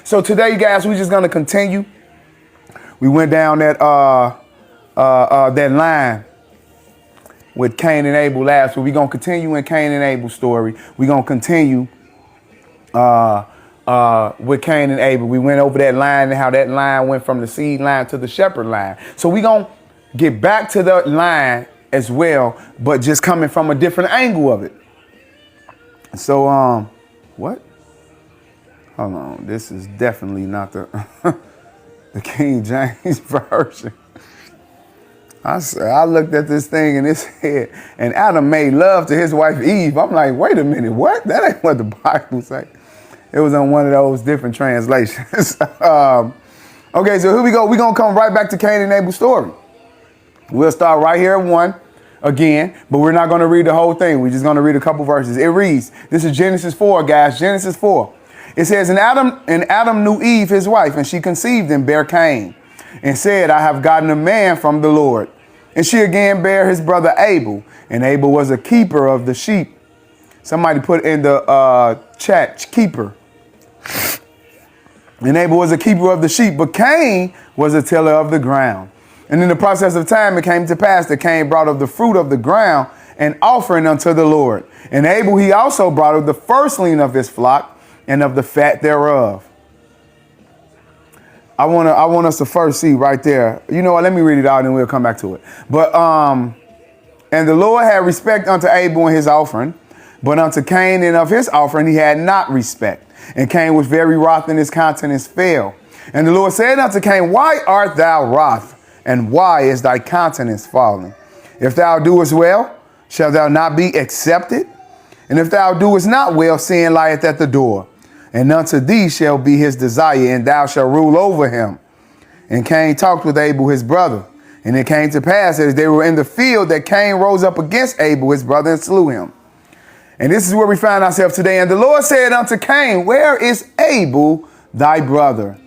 So today, guys, we're just gonna continue. We went down that that line with Cain and Abel last week. We're gonna continue in Cain and Abel's story. We're gonna continue with Cain and Abel. We went over that line and how that line went from the seed line to the shepherd line. So we're gonna get back to the line as well, but just coming from a different angle of it. So what? Hold on, this is definitely not the the King James version. I looked at this thing and it said, and Adam made love to his wife Eve. I'm like, wait a minute, what? That ain't what the Bible say. It was on one of those different translations. Okay, so here we go. We're gonna come right back to Cain and Abel's story. We'll start right here at 1 again, but we're not gonna read the whole thing. We're just gonna read a couple verses. It reads, this is Genesis 4, guys, Genesis 4. It says, and Adam knew Eve, his wife, and she conceived and bare Cain, and said, I have gotten a man from the Lord. And she again bare his brother Abel, and Abel was a keeper of the sheep. Somebody put in the chat, keeper. And Abel was a keeper of the sheep, but Cain was a tiller of the ground. And in the process of time, it came to pass that Cain brought of the fruit of the ground an offering unto the Lord. And Abel he also brought of the firstling of his flock and of the fat thereof. I want us to first see right there. You know what? Let me read it out and we'll come back to it. But and the Lord had respect unto Abel and his offering, but unto Cain and of his offering he had not respect. And Cain was very wroth, and his countenance fell. And the Lord said unto Cain, why art thou wroth? And why is thy countenance fallen? If thou doest well, shalt thou not be accepted? And if thou doest not well, sin lieth at the door. And unto thee shall be his desire, and thou shalt rule over him. And Cain talked with Abel his brother. And it came to pass, as they were in the field, that Cain rose up against Abel his brother and slew him. And this is where we find ourselves today. And the Lord said unto Cain, where is Abel thy brother?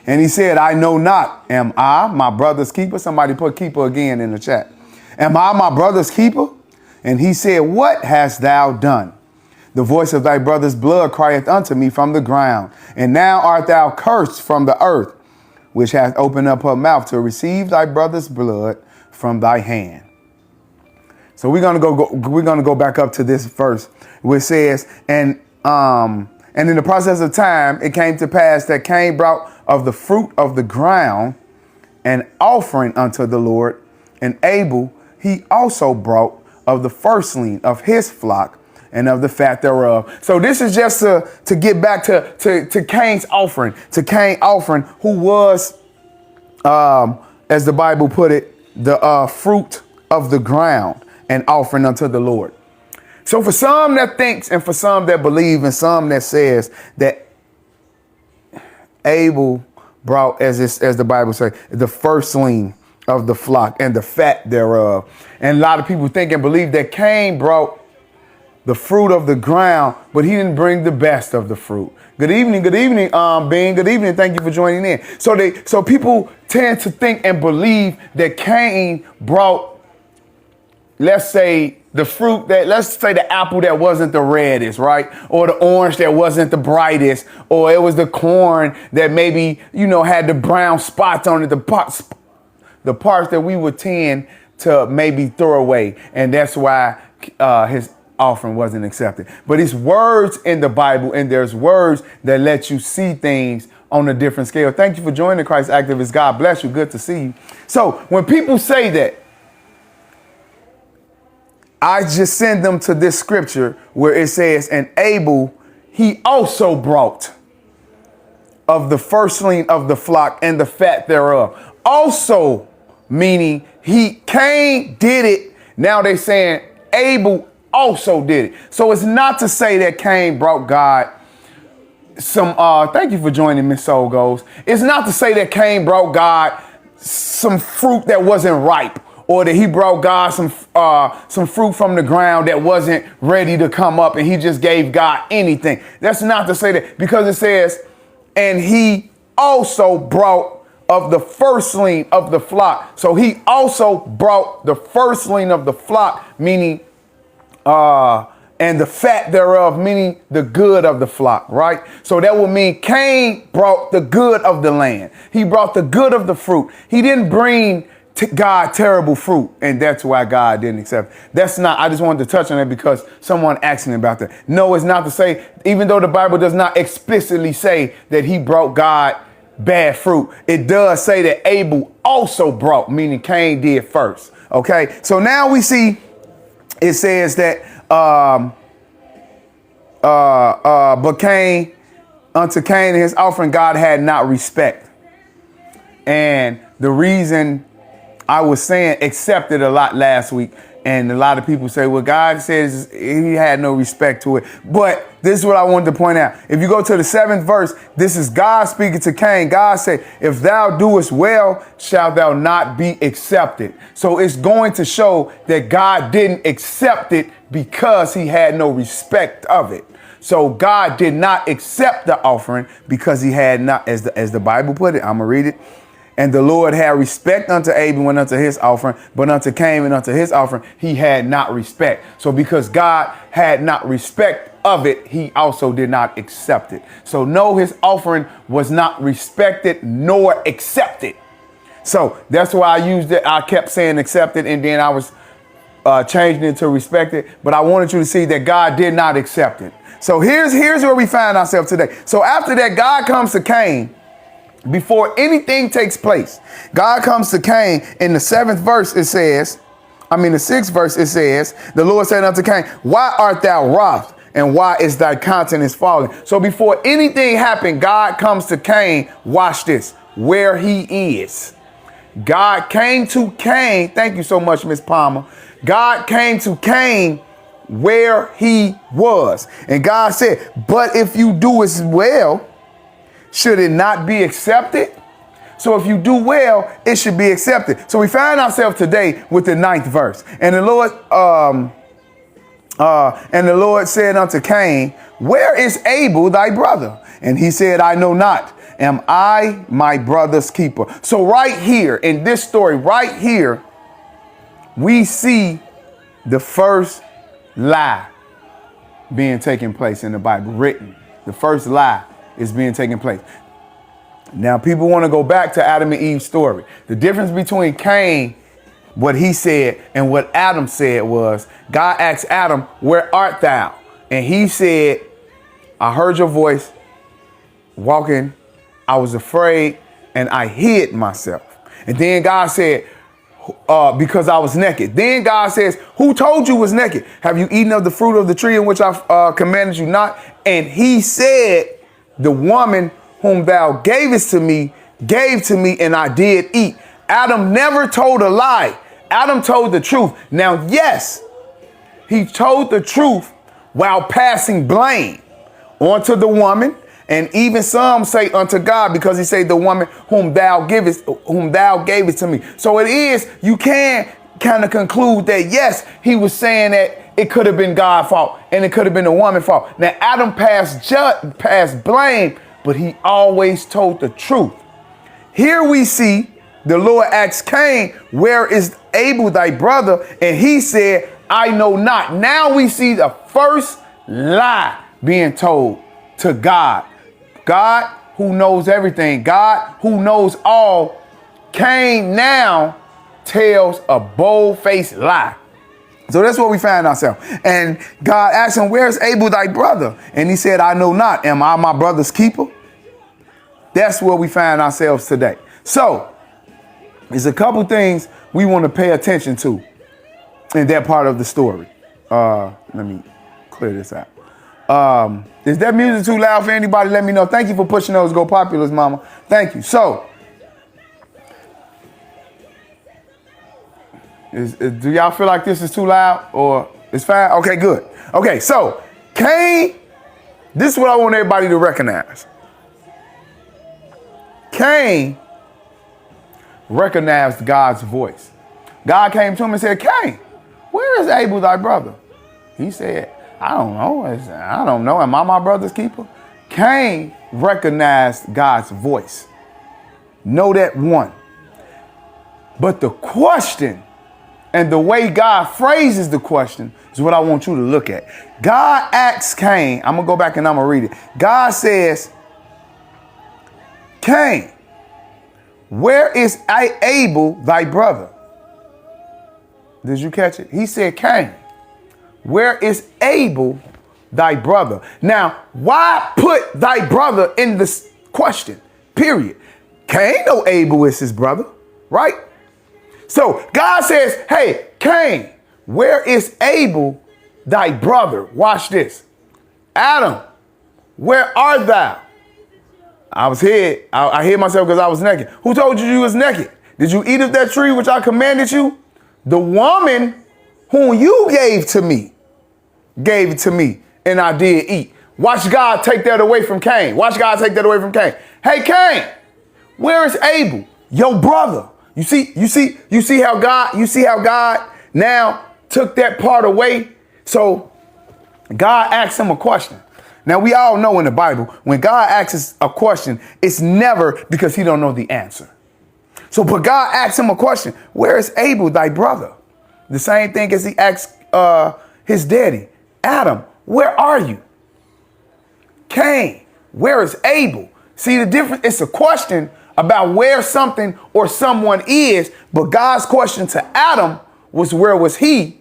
And he said, I know not. Am I my brother's keeper? Somebody put keeper again in the chat. Am I my brother's keeper? And he said, what hast thou done? The voice of thy brother's blood crieth unto me from the ground. And now art thou cursed from the earth, which hath opened up her mouth to receive thy brother's blood from thy hand. So we're gonna go back up to this verse, which says, and in the process of time, it came to pass that Cain brought of the fruit of the ground an offering unto the Lord, and Abel he also brought of the firstling of his flock and of the fat thereof. So this is just to get back to Cain's offering, who was, as the Bible put it, the fruit of the ground and offering unto the Lord. So for some that thinks, and for some that believe, and some that says that Abel brought, as the Bible says, the firstling of the flock and the fat thereof. And a lot of people think and believe that Cain brought the fruit of the ground, but he didn't bring the best of the fruit. Good evening, Bean. Good evening. Thank you for joining in. So people tend to think and believe that Cain brought, let's say, the apple that wasn't the reddest, right? Or the orange that wasn't the brightest, or it was the corn that maybe, had the brown spots on it, the parts that we would tend to maybe throw away. And that's why his offering wasn't accepted. But it's words in the Bible, and there's words that let you see things on a different scale. Thank you for joining Christ Activists. God bless you. Good to see you. So when people say that, I just send them to this scripture where it says, and Abel, he also brought of the firstling of the flock and the fat thereof. Also, meaning Cain did it. Now they saying Abel also did it. So it's not to say that Cain brought God some, thank you for joining Miss Soul Goes. It's not to say that Cain brought God some fruit that wasn't ripe, or that he brought God some fruit from the ground that wasn't ready to come up, and he just gave God anything. That's not to say that, because it says, and he also brought of the firstling of the flock. So he also brought the firstling of the flock, meaning, and and the fat thereof, meaning the good of the flock, right? So that would mean Cain brought the good of the land. He brought the good of the fruit. He didn't bring God terrible fruit, and that's why God didn't accept it. That's not, I just wanted to touch on that because someone asked me about that. No, it's not to say, even though the Bible does not explicitly say that he brought God bad fruit, it does say that Abel also brought, meaning Cain did first. Okay, so now we see it says that but Cain, unto Cain and his offering God had not respect. And the reason I was saying accepted a lot last week, and a lot of people say, well, God says he had no respect to it. But this is what I wanted to point out. If you go to the 7th verse, this is God speaking to Cain. God said, if thou doest well, shalt thou not be accepted. So it's going to show that God didn't accept it because he had no respect of it. So God did not accept the offering because he had not, as the Bible put it, I'm going to read it. And the Lord had respect unto Abel and unto his offering, but unto Cain and unto his offering, he had not respect. So because God had not respect of it, he also did not accept it. So no, his offering was not respected nor accepted. So that's why I used it. I kept saying accepted, and then I was changing it to respected. But I wanted you to see that God did not accept it. So here's where we find ourselves today. So after that, God comes to Cain. Before anything takes place, God comes to Cain. In the 7th verse, it says, the 6th verse, it says, the Lord said unto Cain, why art thou wroth? And why is thy countenance falling? So before anything happened, God comes to Cain. Watch this, where he is. God came to Cain. Thank you so much, Miss Palmer. God came to Cain where he was. And God said, but if you do as well, should it not be accepted? So if you do well, it should be accepted. So we find ourselves today with the 9th verse. And the Lord said unto Cain, where is Abel thy brother? And he said, I know not. Am I my brother's keeper? So right here in this story, right here, we see the first lie being taken place in the Bible, written. The first lie is being taken place. Now, people want to go back to Adam and Eve's story. The difference between Cain, what he said, and what Adam said was, God asked Adam, where art thou? And he said, I heard your voice walking. I was afraid and I hid myself. And then God said, because I was naked. Then God says, who told you was naked? Have you eaten of the fruit of the tree in which I commanded you not? And he said, the woman whom thou gavest to me, gave to me, and I did eat. Adam never told a lie. Adam told the truth. Now, yes, he told the truth while passing blame onto the woman, and even some say unto God, because he said the woman whom thou gavest to me. So it is, you can kind of conclude that, yes, he was saying that it could have been God's fault and it could have been the woman's fault. Now, Adam passed blame, but he always told the truth. Here we see the Lord asked Cain, where is Abel thy brother? And he said, I know not. Now we see the first lie being told to God. God who knows everything. God who knows all. Cain now tells a bold-faced lie. So that's where we find ourselves. And God asked him, where's Abel thy brother? And he said, I know not. Am I my brother's keeper? That's where we find ourselves today. So there's a couple things we want to pay attention to in that part of the story. Let me clear this out. Is that music too loud for anybody? Let me know. Thank you for pushing those Go Populars, mama. Thank you. So, do y'all feel like this is too loud or it's fine? Okay, good. Okay, so Cain, this is what I want everybody to recognize. Cain recognized God's voice. God came to him and said, Cain, where is Abel thy brother? He said, I don't know. Am I my brother's keeper? Cain recognized God's voice. Know that one. But the question And the way God phrases the question is what I want you to look at. God asks Cain, I'm going to go back and I'm going to read it. God says, Cain, where is Abel, thy brother? Did you catch it? He said, Cain, where is Abel, thy brother? Now, why put thy brother in this question? Period. Cain know Abel is his brother, right? So God says, hey, Cain, where is Abel, thy brother? Watch this. Adam, where art thou? I was here. I hid myself because I was naked. Who told you you was naked? Did you eat of that tree which I commanded you? The woman whom you gave it to me, and I did eat. Watch God take that away from Cain. Watch God take that away from Cain. Hey, Cain, where is Abel, your brother? You see how God now took that part away. So God asked him a question. Now we all know in the Bible, when God asks a question, it's never because he don't know the answer. So, but God asked him a question. Where is Abel, thy brother? The same thing as he asked his daddy, Adam, where are you? Cain, where is Abel? See the difference? It's a question about where something or someone is, but God's question to Adam was, where was he?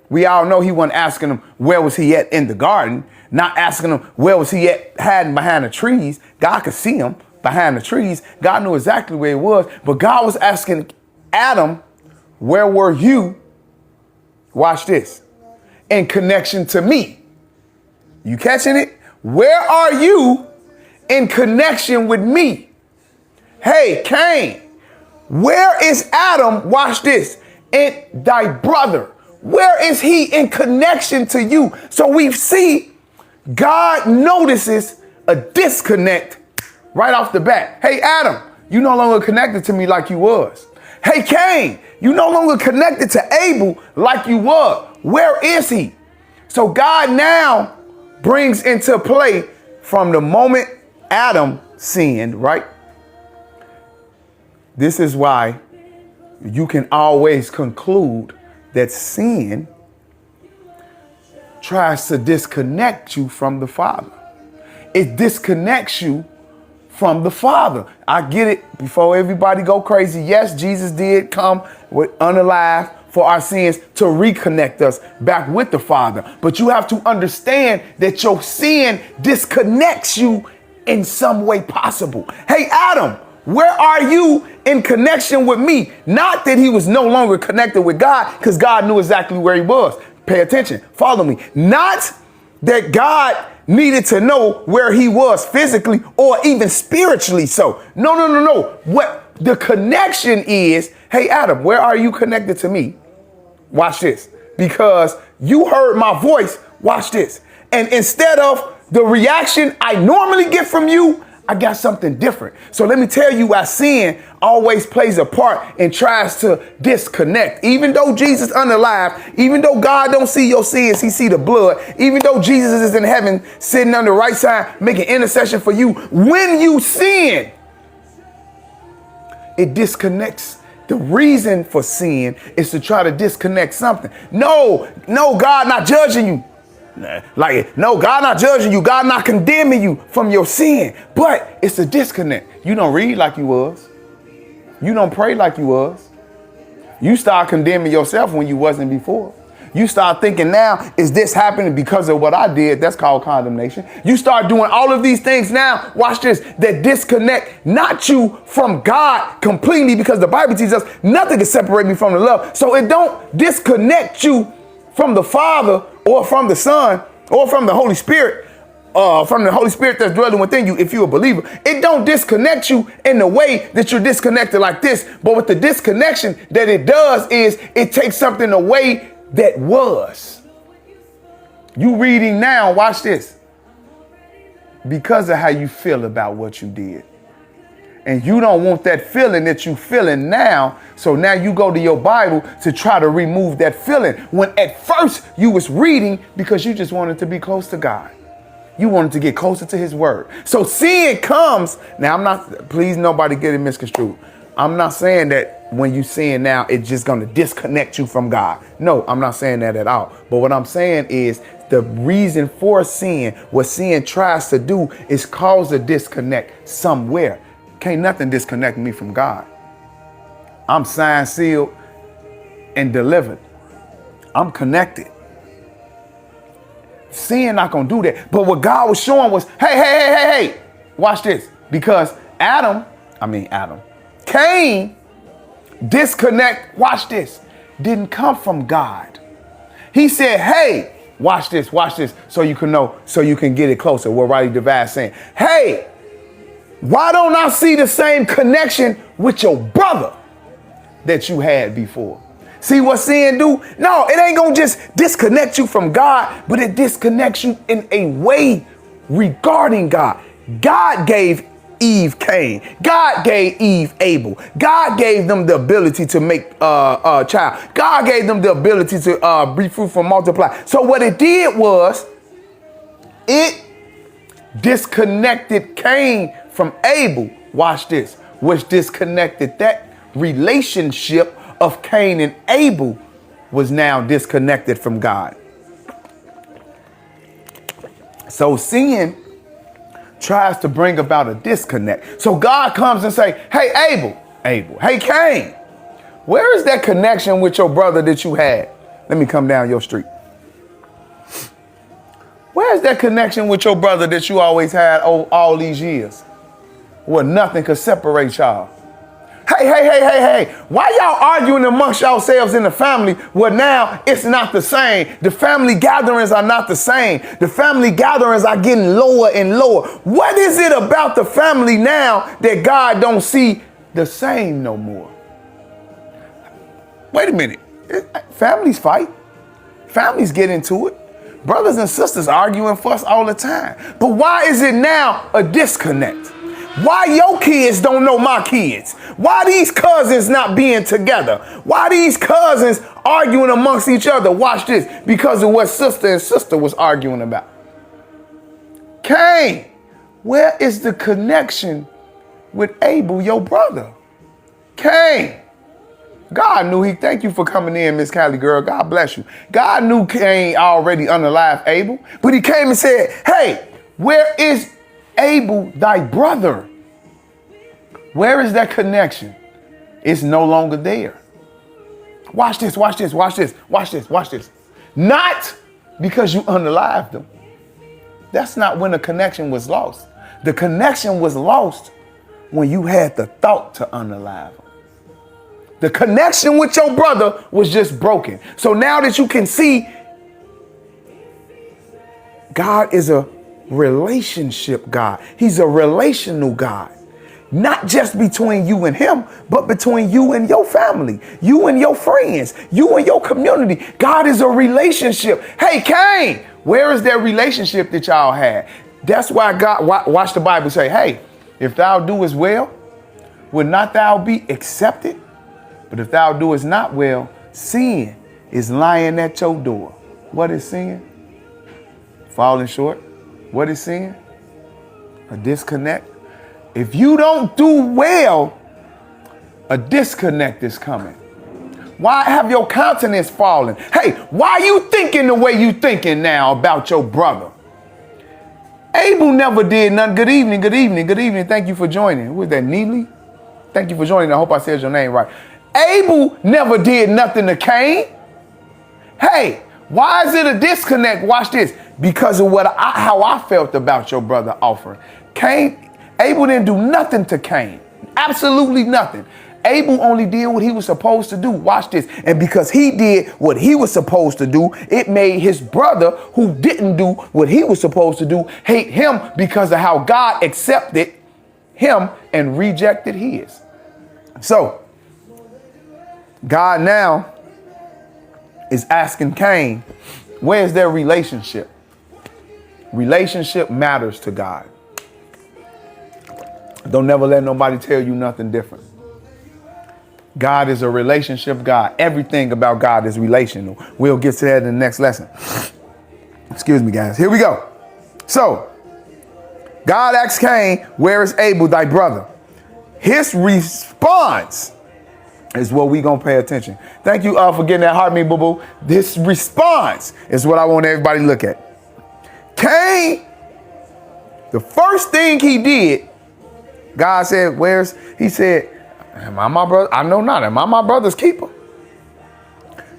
We all know he wasn't asking him, where was he at in the garden? Not asking him, where was he at hiding behind the trees? God could see him behind the trees. God knew exactly where he was, but God was asking Adam, where were you? Watch this. In connection to me. You catching it? Where are you in connection with me? Hey, Cain, where is Adam? Watch this. And thy brother. Where is he in connection to you? So we see God notices a disconnect right off the bat. Hey, Adam, you no longer connected to me like you was. Hey, Cain, you no longer connected to Abel like you were. Where is he? So God now brings into play from the moment Adam sinned, right? This is why you can always conclude that sin tries to disconnect you from the Father. It disconnects you from the Father. I get it. Before everybody go crazy, yes, Jesus did come with unalive for our sins to reconnect us back with the Father. But you have to understand that your sin disconnects you in some way possible. Hey, Adam, where are you in connection with me? Not that he was no longer connected with God, because God knew exactly where he was. Pay attention. Follow me. Not that God needed to know where he was physically or even spiritually. So no. What the connection is, hey, Adam, where are you connected to me? Watch this. Because you heard my voice. Watch this. And instead of the reaction I normally get from you, I got something different. So let me tell you why sin always plays a part and tries to disconnect. Even though Jesus unalive, even though God don't see your sins, he see the blood. Even though Jesus is in heaven, sitting on the right side, making intercession for you. When you sin, it disconnects. The reason for sin is to try to disconnect something. No, God not judging you. Like, no, God not judging you. God not condemning you from your sin. But it's a disconnect. You don't read like you was. You don't pray like you was. You start condemning yourself when you wasn't before. You start thinking now, is this happening because of what I did? That's called condemnation. You start doing all of these things now, watch this, that disconnect not you from God completely, because the Bible teaches us nothing can separate me from the love. So it don't disconnect you from the Father or from the Son or from the Holy Spirit, that's dwelling within you if you're a believer. It don't disconnect you in the way that you're disconnected like this. But with the disconnection that it does is it takes something away that was. You reading now, watch this, because of how you feel about what you did. And you don't want that feeling that you feeling now. So now you go to your Bible to try to remove that feeling. When at first you was reading because you just wanted to be close to God. You wanted to get closer to his word. So sin comes. Now please nobody get it misconstrued. I'm not saying that when you sin now, it's just going to disconnect you from God. No, I'm not saying that at all. But what I'm saying is the reason for sin, what sin tries to do is cause a disconnect somewhere. Can't nothing disconnect me from God. I'm signed, sealed, and delivered. I'm connected. Sin not going to do that. But what God was showing was, hey, watch this. Because Cain, disconnect, watch this, didn't come from God. He said, hey, watch this, so you can know, so you can get it closer. What Roddy Devine saying, hey, why don't I see the same connection with your brother that you had before? See what sin do? No, it ain't gonna just disconnect you from God, but it disconnects you in a way regarding God. God gave Eve Cain. God gave Eve Abel. God gave them the ability to make a child. God gave them the ability to be fruitful and multiply. So what it did was it disconnected Cain from Abel. Watch this. Which disconnected that relationship of Cain and Abel was now disconnected from God. So sin tries to bring about a disconnect. So God comes and say, hey, Abel, hey, Cain, where is that connection with your brother that you had? Let me come down your street. Where is that connection with your brother that you always had all these years? Where nothing could separate y'all. Hey, why y'all arguing amongst yourselves in the family? Well, now it's not the same. The family gatherings are not the same. The family gatherings are getting lower and lower. What is it about the family now that God don't see the same no more? Wait a minute. Families fight. Families get into it. Brothers and sisters argue and fuss all the time. But why is it now a disconnect? Why your kids don't know my kids? Why these cousins not being together? Why these cousins arguing amongst each other? Watch this. Because of what sister and sister was arguing about. Cain, where is the connection with Abel, your brother? Cain. God knew thank you for coming in, Miss Callie girl. God bless you. God knew Cain already unalive Abel, but he came and said, hey, where is Abel, thy brother? Where is that connection? It's no longer there. Watch this. Not because you unalived them. That's not when the connection was lost. The connection was lost when you had the thought to unalive them. The connection with your brother was just broken. So now that you can see, God is a relationship God. He's a relational God. Not just between you and him, but between you and your family, you and your friends, you and your community. God is a relationship. Hey, Cain, where is that relationship that y'all had? That's why God, watch the Bible say, hey, if thou doest well, will not thou be accepted? But if thou doest not well, sin is lying at your door. What is sin? Falling short. What is sin? A disconnect. If you don't do well, a disconnect is coming. Why have your countenance fallen? Hey, why you thinking the way you thinking now about your brother? Abel never did nothing. Good evening. Thank you for joining. Who is that, Neely? Thank you for joining. I hope I said your name right. Abel never did nothing to Cain. Hey, why is it a disconnect? Watch this. Because of how I felt about your brother offering. Abel didn't do nothing to Cain. Absolutely nothing. Abel only did what he was supposed to do. Watch this. And because he did what he was supposed to do, it made his brother, who didn't do what he was supposed to do, hate him because of how God accepted him and rejected his. So God now is asking Cain, where's their relationship? Relationship matters to God. Don't never let nobody tell you nothing different. God is a relationship God. Everything about God is relational. We'll get to that in the next lesson. Excuse me, guys. Here we go. So God asked Cain, where is Abel, thy brother? His response is what we gonna pay attention. Thank you for getting that heart, me boo-boo. This response is what I want everybody to look at. Cain, the first thing he did, God said, he said, am I my brother? I know not. Am I my brother's keeper?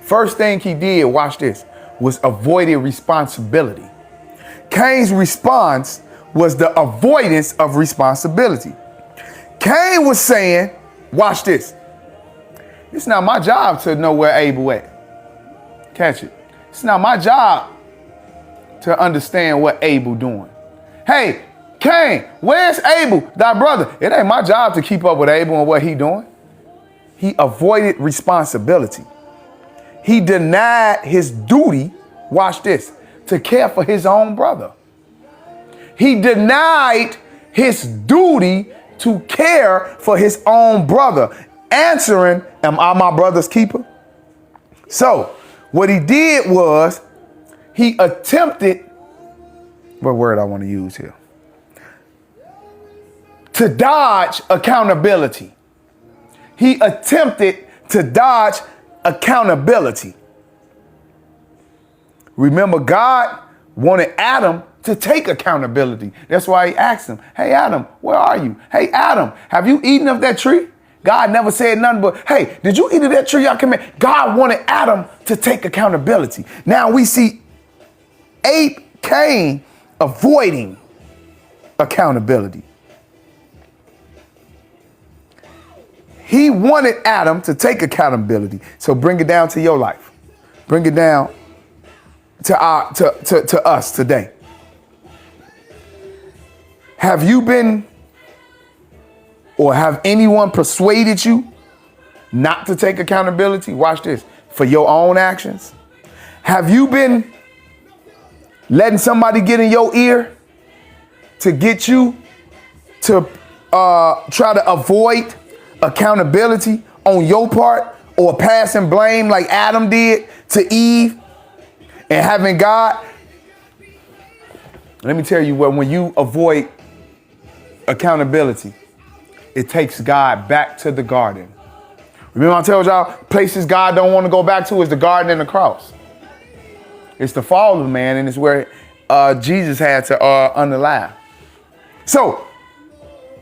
First thing he did, watch this, was avoided responsibility. Cain's response was the avoidance of responsibility. Cain was saying, watch this, it's not my job to know where Abel at. Catch it. It's not my job to understand what Abel doing. Hey, Cain, where's Abel, thy brother? It ain't my job to keep up with Abel and what he doing. He avoided responsibility. He denied his duty, watch this, to care for his own brother. He denied his duty to care for his own brother, answering, am I my brother's keeper? So what he did was he attempted, what word I want to use here? To dodge accountability. He attempted to dodge accountability. Remember, God wanted Adam to take accountability. That's why he asked him, hey, Adam, where are you? Hey, Adam, have you eaten of that tree? God never said nothing but, hey, did you eat of that tree I command? God wanted Adam to take accountability. Now we see Cain avoiding accountability. He wanted Adam to take accountability. So bring it down to your life. Bring it down to us today. Have you been, or have anyone persuaded you not to take accountability? Watch this. For your own actions. Have you been letting somebody get in your ear to get you to try to avoid accountability on your part, or passing blame like Adam did to Eve, and having God? Let me tell you what, when you avoid accountability, it takes God back to the garden. Remember I told y'all, places God don't want to go back to is the garden and the cross. It's the fall of man, and it's where Jesus had to unalive. So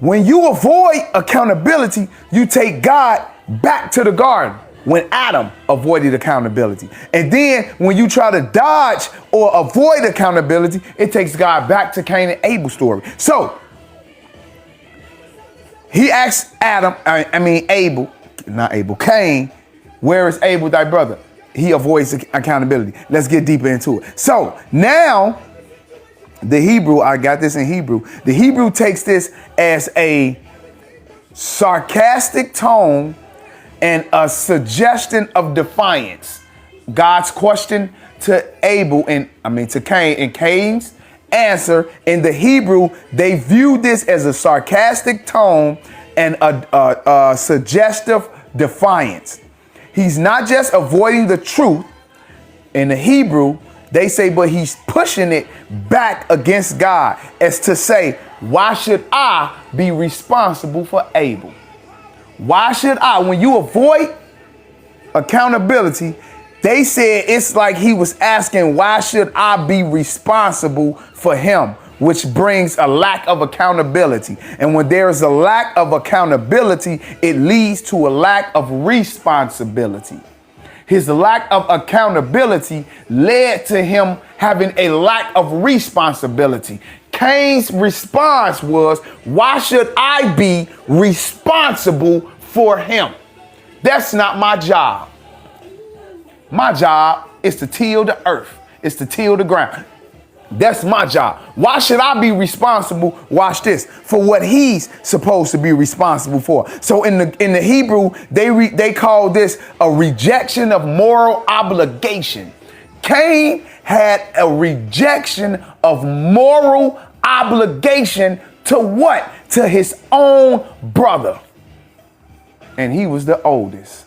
when you avoid accountability, you take God back to the garden when Adam avoided accountability. And then when you try to dodge or avoid accountability, it takes God back to Cain and Abel's story. So he asked Cain, where is Abel, thy brother? He avoids accountability. Let's get deeper into it. So now the Hebrew, I got this in Hebrew. The Hebrew takes this as a sarcastic tone and a suggestion of defiance. God's question to Cain, and Cain's answer in the Hebrew, they view this as a sarcastic tone and a suggestive defiance. He's not just avoiding the truth. In the Hebrew, they say, but he's pushing it back against God, as to say, why should I be responsible for Abel? Why should I? When you avoid accountability, they said it's like he was asking, why should I be responsible for him? Which brings a lack of accountability. And when there is a lack of accountability, it leads to a lack of responsibility. His lack of accountability led to him having a lack of responsibility. Cain's response was, why should I be responsible for him? That's not my job. My job is to till the earth. It's to till the ground. That's my job. Why should I be responsible, watch this, for what he's supposed to be responsible for? So in the Hebrew, they call this a rejection of moral obligation. Cain had a rejection of moral obligation to what? To his own brother. And he was the oldest.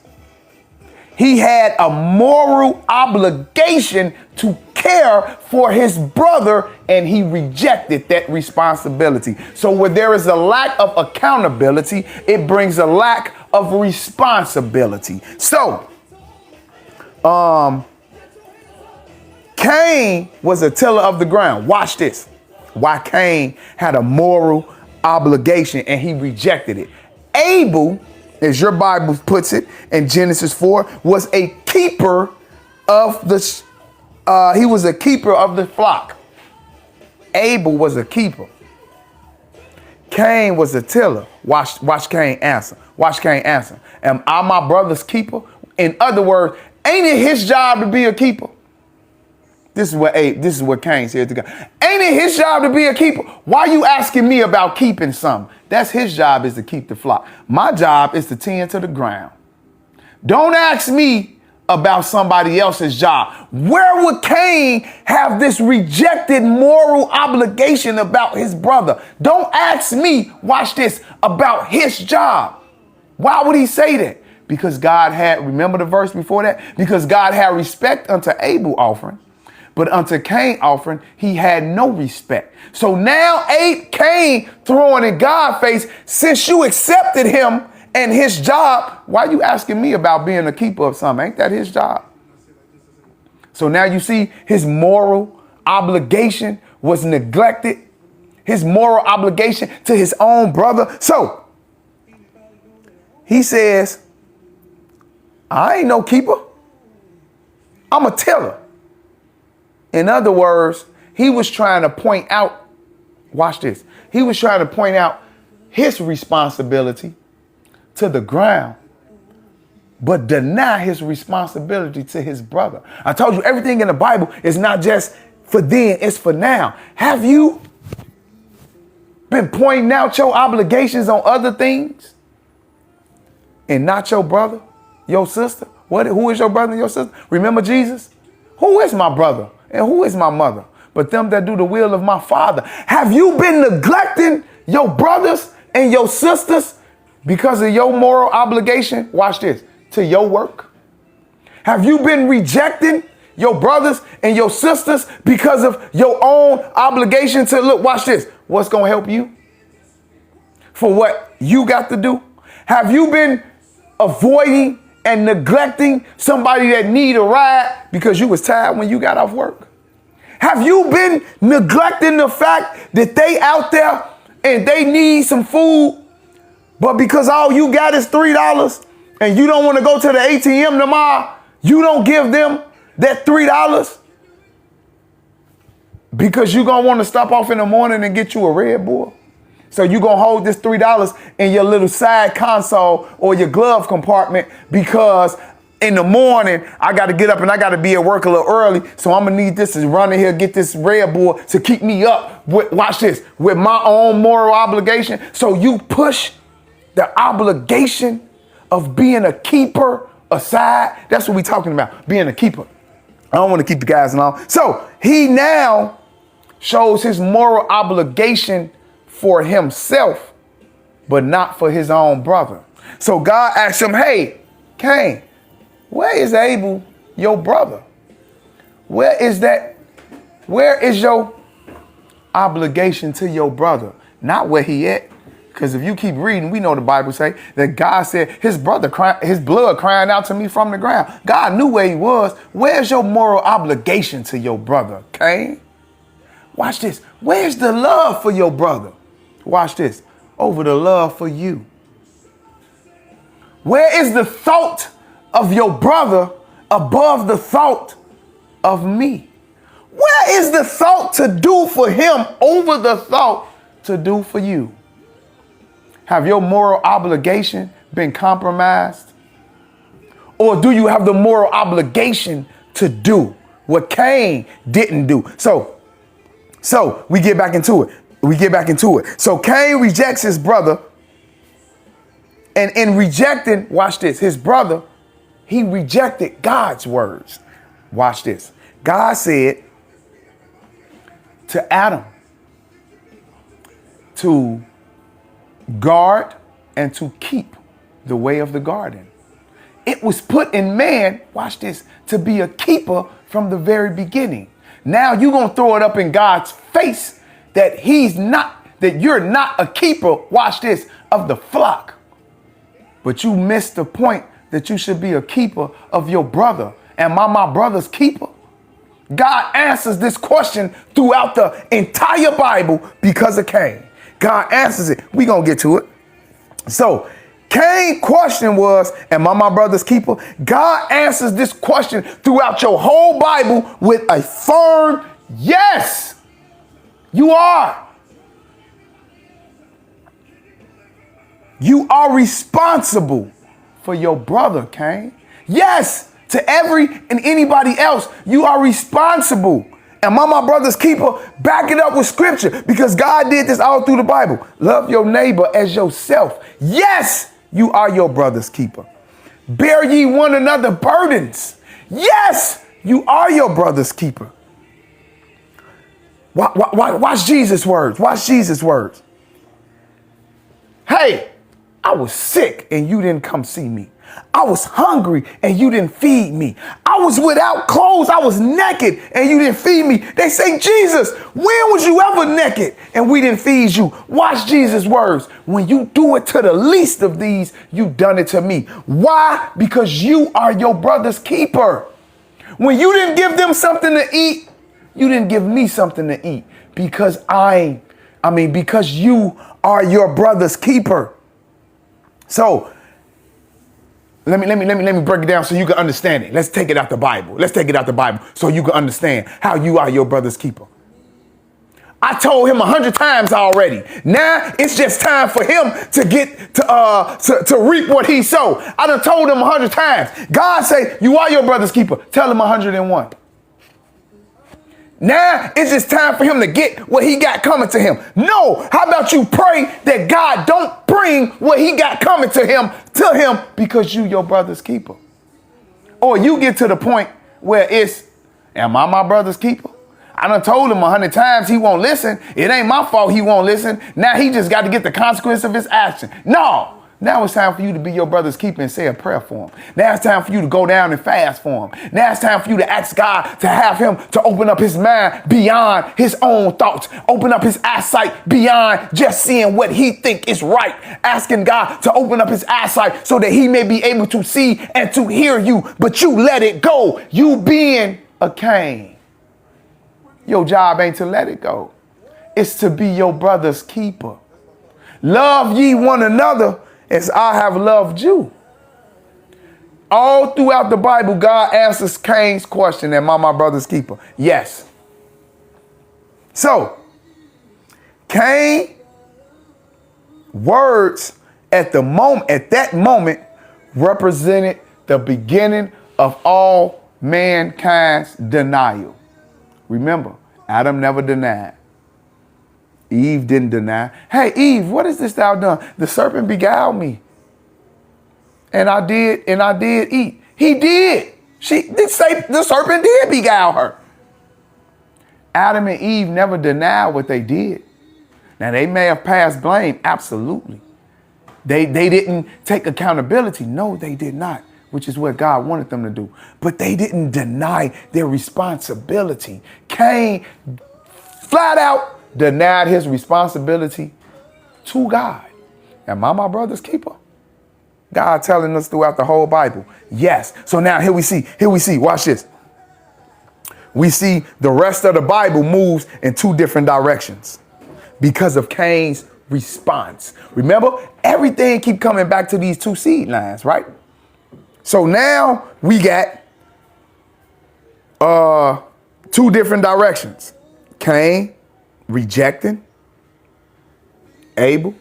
He had a moral obligation to care for his brother, and he rejected that responsibility. So where there is a lack of accountability, it brings a lack of responsibility. So, Cain was a tiller of the ground. Watch this. Why Cain had a moral obligation and he rejected it. Abel, as your Bible puts it in Genesis 4, was a keeper of the flock. Abel was a keeper. Cain was a tiller. Watch Cain answer. Watch Cain answer. Am I my brother's keeper? In other words, ain't it his job to be a keeper? This is what Cain said to God. Ain't it his job to be a keeper? Why are you asking me about keeping something? That's his job, is to keep the flock. My job is to tend to the ground. Don't ask me about somebody else's job. Where would Cain have this rejected moral obligation about his brother? Don't ask me, watch this, about his job. Why would he say that? Because God had, remember the verse before that? Because God had respect unto Abel offering. But unto Cain offering, he had no respect. So now Cain throwing in God's face, since you accepted him and his job, why are you asking me about being a keeper of something? Ain't that his job? So now you see his moral obligation was neglected. His moral obligation to his own brother. So he says, I ain't no keeper. I'm a tiller. In other words, he was trying to point out, watch this. He was trying to point out his responsibility to the ground, but deny his responsibility to his brother. I told you everything in the Bible is not just for then, it's for now. Have you been pointing out your obligations on other things and not your brother, your sister? Who is your brother and your sister? Remember Jesus? Who is my brother? And who is my mother? But them that do the will of my Father. Have you been neglecting your brothers and your sisters because of your moral obligation? Watch this. To your work? Have you been rejecting your brothers and your sisters because of your own obligation to look? Watch this. What's going to help you? For what you got to do? Have you been avoiding and neglecting somebody that need a ride because you was tired when you got off work? Have you been neglecting the fact that they out there and they need some food, but because all you got is $3 and you don't want to go to the ATM tomorrow, you don't give them that $3 because you're going to want to stop off in the morning and get you a Red Bull? So you're going to hold this $3 in your little side console or your glove compartment because in the morning, I got to get up and I got to be at work a little early. So I'm going to need this to run in here, get this Red Bull to keep me up. Watch this, with my own moral obligation. So you push the obligation of being a keeper aside. That's what we're talking about, being a keeper. I don't want to keep the guys along. So he now shows his moral obligation for himself, but not for his own brother. So God asked him, hey, Cain, where is Abel, your brother? Where is your obligation to your brother? Not where he at. Because if you keep reading, we know the Bible say that God said his blood crying out to me from the ground. God knew where he was. Where's your moral obligation to your brother, Cain? Watch this. Where's the love for your brother? Watch this. Over the love for you. Where is the thought of your brother above the thought of me? Where is the thought to do for him over the thought to do for you? Have your moral obligation been compromised? Or do you have the moral obligation to do what Cain didn't do? So we get back into it. So Cain rejects his brother. And in rejecting, watch this, his brother, he rejected God's words. Watch this. God said to Adam to guard and to keep the way of the garden. it was put in man, watch this, to be a keeper from the very beginning. Now you're going to throw it up in God's face that you're not a keeper, watch this, of the flock. But you missed the point that you should be a keeper of your brother. Am I my brother's keeper? God answers this question throughout the entire Bible because of Cain. God answers it. We're going to get to it. So Cain's question was, am I my brother's keeper? God answers this question throughout your whole Bible with a firm yes. You are. You are responsible for your brother, Cain. Yes, to every and anybody else, you are responsible. Am I my brother's keeper? Back it up with scripture, because God did this all through the Bible. Love your neighbor as yourself. Yes, you are your brother's keeper. Bear ye one another burdens. Yes, you are your brother's keeper. Watch Jesus' words. Watch Jesus' words. Hey, I was sick and you didn't come see me. I was hungry and you didn't feed me. I was without clothes. I was naked and you didn't feed me. They say, Jesus, when was you ever naked and we didn't feed you? Watch Jesus' words. When you do it to the least of these, you done it to me. Why? Because you are your brother's keeper. When you didn't give them something to eat, you didn't give me something to eat, because because you are your brother's keeper. So let me break it down so you can understand it. Let's take it out the Bible. Let's take it out the Bible so you can understand how you are your brother's keeper. I told him 100 times already. Now it's just time for him to get to reap what he sowed. I done told him 100 times. God say you are your brother's keeper. Tell him 101. Now it's just time for him to get what he got coming to him. No, how about you pray that God don't bring what he got coming to him because you your brother's keeper. Or you get to the point where it's, am I my brother's keeper? I done told him 100 times he won't listen. It ain't my fault he won't listen. Now he just got to get the consequence of his action. No. Now it's time for you to be your brother's keeper and say a prayer for him. Now it's time for you to go down and fast for him. Now it's time for you to ask God to have him to open up his mind beyond his own thoughts. Open up his eyesight beyond just seeing what he think is right. Asking God to open up his eyesight so that he may be able to see and to hear you. But you let it go. You being a Cain. Your job ain't to let it go. It's to be your brother's keeper. Love ye one another as I have loved you. All throughout the Bible, God answers Cain's question, am I my brother's keeper? Yes. So, Cain's words at that moment represented the beginning of all mankind's denial. Remember, Adam never denied. Eve didn't deny. Hey, Eve, what is this thou done? The serpent beguiled me. And I did eat. He did. The serpent did beguile her. Adam and Eve never denied what they did. Now, they may have passed blame. Absolutely. They didn't take accountability. No, they did not, which is what God wanted them to do. But they didn't deny their responsibility. Cain flat out denied his responsibility to God. Am I my brother's keeper? God telling us throughout the whole Bible. Yes. So now here we see, watch this. We see the rest of the Bible moves in two different directions because of Cain's response. Remember, everything keep coming back to these two seed lines, right? So now we got two different directions. Cain rejecting, Abel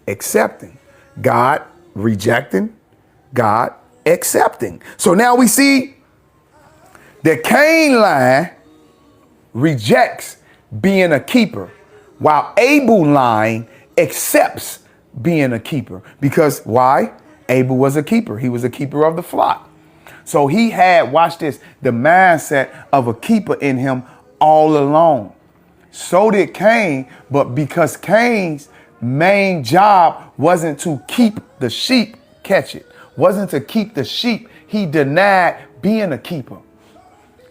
accepting. God rejecting, God accepting. So now we see the Cain line rejects being a keeper, while Abel line accepts being a keeper. Because why? Abel was a keeper. He was a keeper of the flock. So he had, watch this, the mindset of a keeper in him all along. So did Cain, but because Cain's main job wasn't to keep the sheep, catch it, wasn't to keep the sheep he denied being a keeper.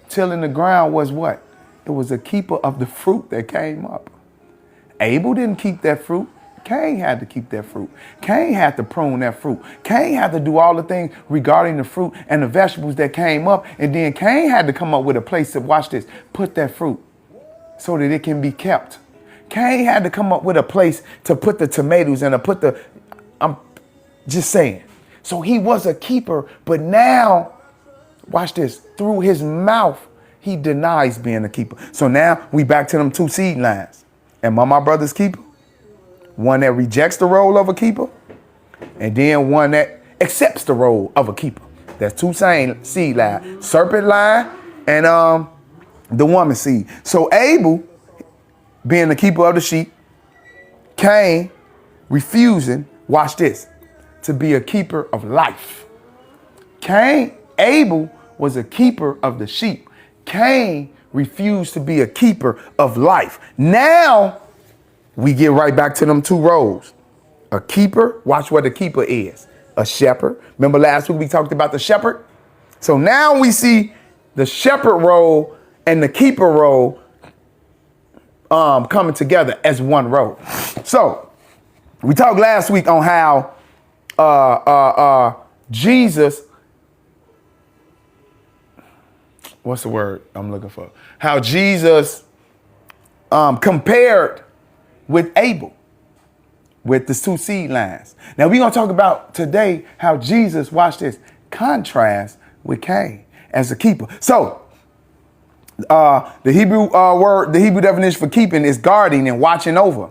Tilling the ground was what? It was a keeper of the fruit that came up. Abel didn't keep that fruit. Cain had to keep that fruit. Cain had to prune that fruit. Cain had to do all the things regarding the fruit and the vegetables that came up. And then Cain had to come up with a place to, watch this, put that fruit so that it can be kept. Cain had to come up with a place to put the tomatoes and to put the, I'm just saying. So he was a keeper, but now, watch this, through his mouth, he denies being a keeper. So now we back to them two seed lines. Am I my brother's keeper? One that rejects the role of a keeper, and then one that accepts the role of a keeper. That's two same seed lines. Serpent line and the woman seed. So Abel being the keeper of the sheep, Cain refusing, watch this, to be a keeper of life. Abel was a keeper of the sheep. Cain refused to be a keeper of life. Now we get right back to them two roles. A keeper, watch what a keeper is. A shepherd. Remember last week we talked about the shepherd? So now we see the shepherd role and the keeper role coming together as one role. So we talked last week on how Jesus, what's the word I'm looking for? How Jesus compared with Abel, with the two seed lines. Now we're going to talk about today how Jesus, watch this, contrasts with Cain as a keeper. So the Hebrew word, the Hebrew definition for keeping is guarding and watching over.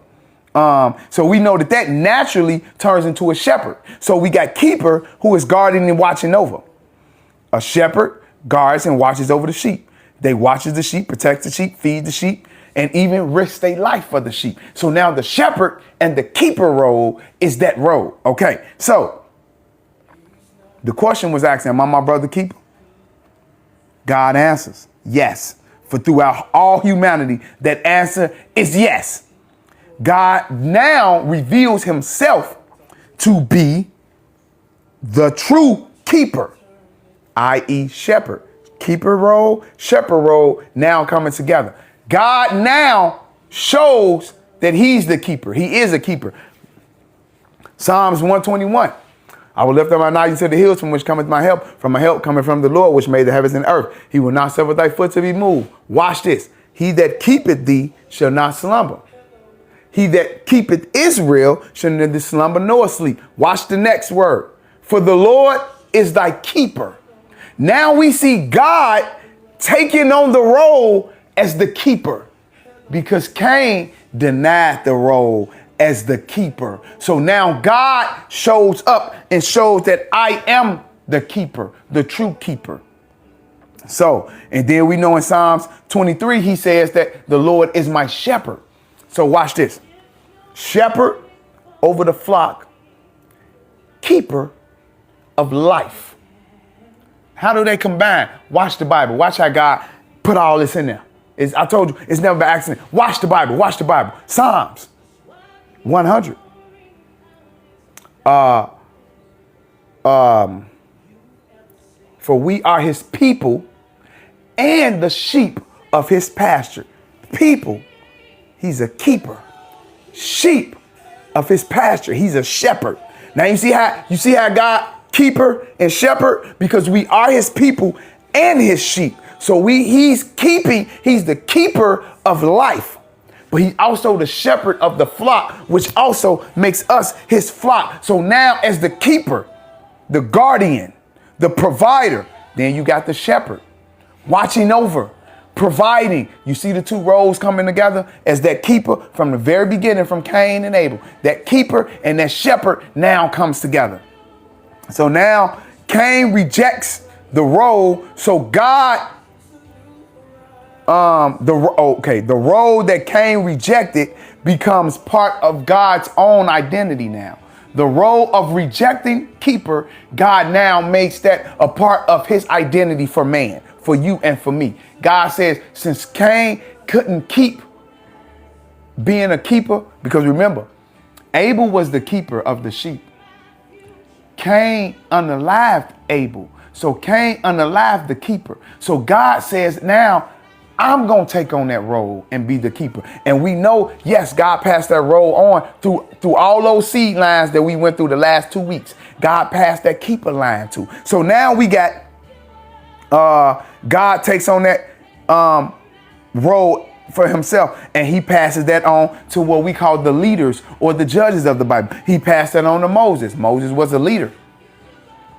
So we know that naturally turns into a shepherd. So we got keeper who is guarding and watching over. A shepherd guards and watches over the sheep. They watches the sheep, protects the sheep, feeds the sheep, and even risk their life for the sheep. So now the shepherd and the keeper role is that role. Okay, so the question was asked, am I my brother keeper? God answers, yes. For throughout all humanity, that answer is yes. God now reveals himself to be the true keeper, i.e. shepherd. Keeper role, shepherd role now coming together. God now shows that he's the keeper. He is a keeper. Psalms 121. I will lift up my eyes to the hills from which cometh my help. From my help coming from the Lord, which made the heavens and earth. He will not suffer thy foot to be moved. Watch this. He that keepeth thee shall not slumber. He that keepeth Israel shall neither slumber nor sleep. Watch the next word. For the Lord is thy keeper. Now we see God taking on the role as the keeper, because Cain denied the role as the keeper. So now God shows up and shows that I am the keeper, the true keeper. So, and then we know in Psalms 23, he says that the Lord is my shepherd. So watch this. Shepherd over the flock, keeper of life. How do they combine? Watch the Bible. Watch how God put all this in there. I told you, it's never by accident. Watch the Bible. Watch the Bible. Psalms 100. For we are his people and the sheep of his pasture. People, he's a keeper. Sheep of his pasture. He's a shepherd. Now you see how God keeper and shepherd, because we are his people and his sheep. So he's the keeper of life, but he's also the shepherd of the flock, which also makes us his flock. So now as the keeper, the guardian, the provider, then you got the shepherd watching over, providing. You see the two roles coming together as that keeper from the very beginning, from Cain and Abel. That keeper and that shepherd now comes together. So now Cain rejects the role. So God, the role that Cain rejected becomes part of God's own identity now. The role of rejecting keeper, God now makes that a part of his identity for man, for you and for me. God says, since Cain couldn't keep being a keeper, because remember, Abel was the keeper of the sheep. Cain unalived Abel. So Cain unalived the keeper. So God says, now I'm going to take on that role and be the keeper. And we know, yes, God passed that role on through all those seed lines that we went through the last 2 weeks. God passed that keeper line too. So now we got, God takes on that role for himself, and he passes that on to what we call the leaders or the judges of the Bible. He passed that on to Moses. Moses was a leader.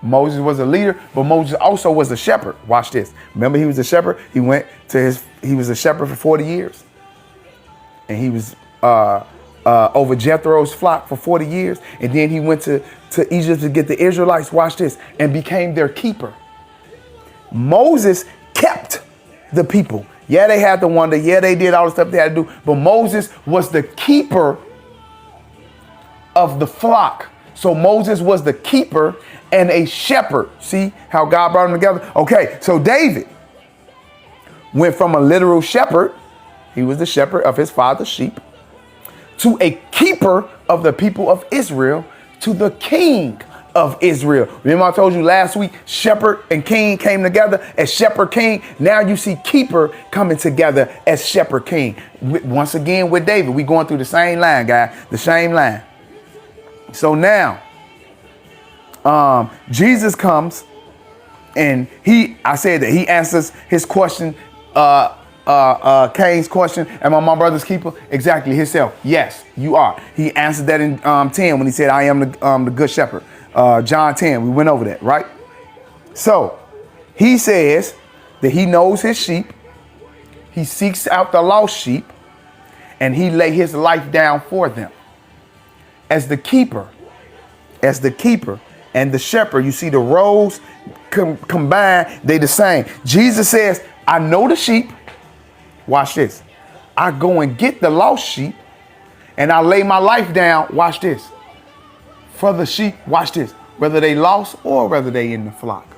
Moses was a leader, but Moses also was a shepherd. Watch this. Remember, he was a shepherd. He was a shepherd for 40 years. And he was over Jethro's flock for 40 years. And then he went to Egypt to get the Israelites, watch this, and became their keeper. Moses kept the people. Yeah, they had to wander. Yeah, they did all the stuff they had to do. But Moses was the keeper of the flock. So Moses was the keeper and a shepherd. See how God brought them together? Okay, so David went from a literal shepherd, he was the shepherd of his father's sheep, to a keeper of the people of Israel, to the king of Israel. Remember I told you last week, shepherd and king came together as shepherd king. Now you see keeper coming together as shepherd king. Once again with David, we going through the same line, guys, the same line. So now, Jesus comes and I said that he answers his question, Cain's question, am I my brother's keeper? Exactly, himself. Yes, you are. He answered that in 10 when he said, I am the good shepherd. John 10, we went over that, right? So he says that he knows his sheep. He seeks out the lost sheep and he lay his life down for them. As the keeper and the shepherd, you see the roles combined, they the same. Jesus says, I know the sheep. Watch this. I go and get the lost sheep and I lay my life down. Watch this. For the sheep, watch this. Whether they lost or whether they in the flock.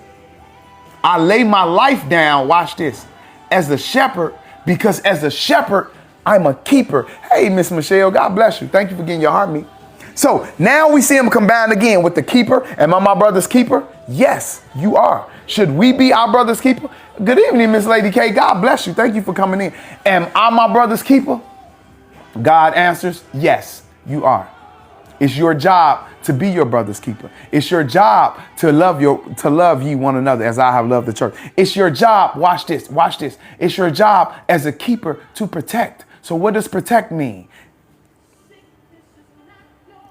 I lay my life down, watch this, as the shepherd, because as a shepherd, I'm a keeper. Hey, Miss Michelle, God bless you. Thank you for getting your heart meet. So now we see him combined again with the keeper. Am I my brother's keeper? Yes, you are. Should we be our brother's keeper? Good evening, Miss Lady K. God bless you. Thank you for coming in. Am I my brother's keeper? God answers, yes, you are. It's your job to be your brother's keeper. It's your job to love ye one another as I have loved the church. It's your job, watch this. It's your job as a keeper to protect. So what does protect mean?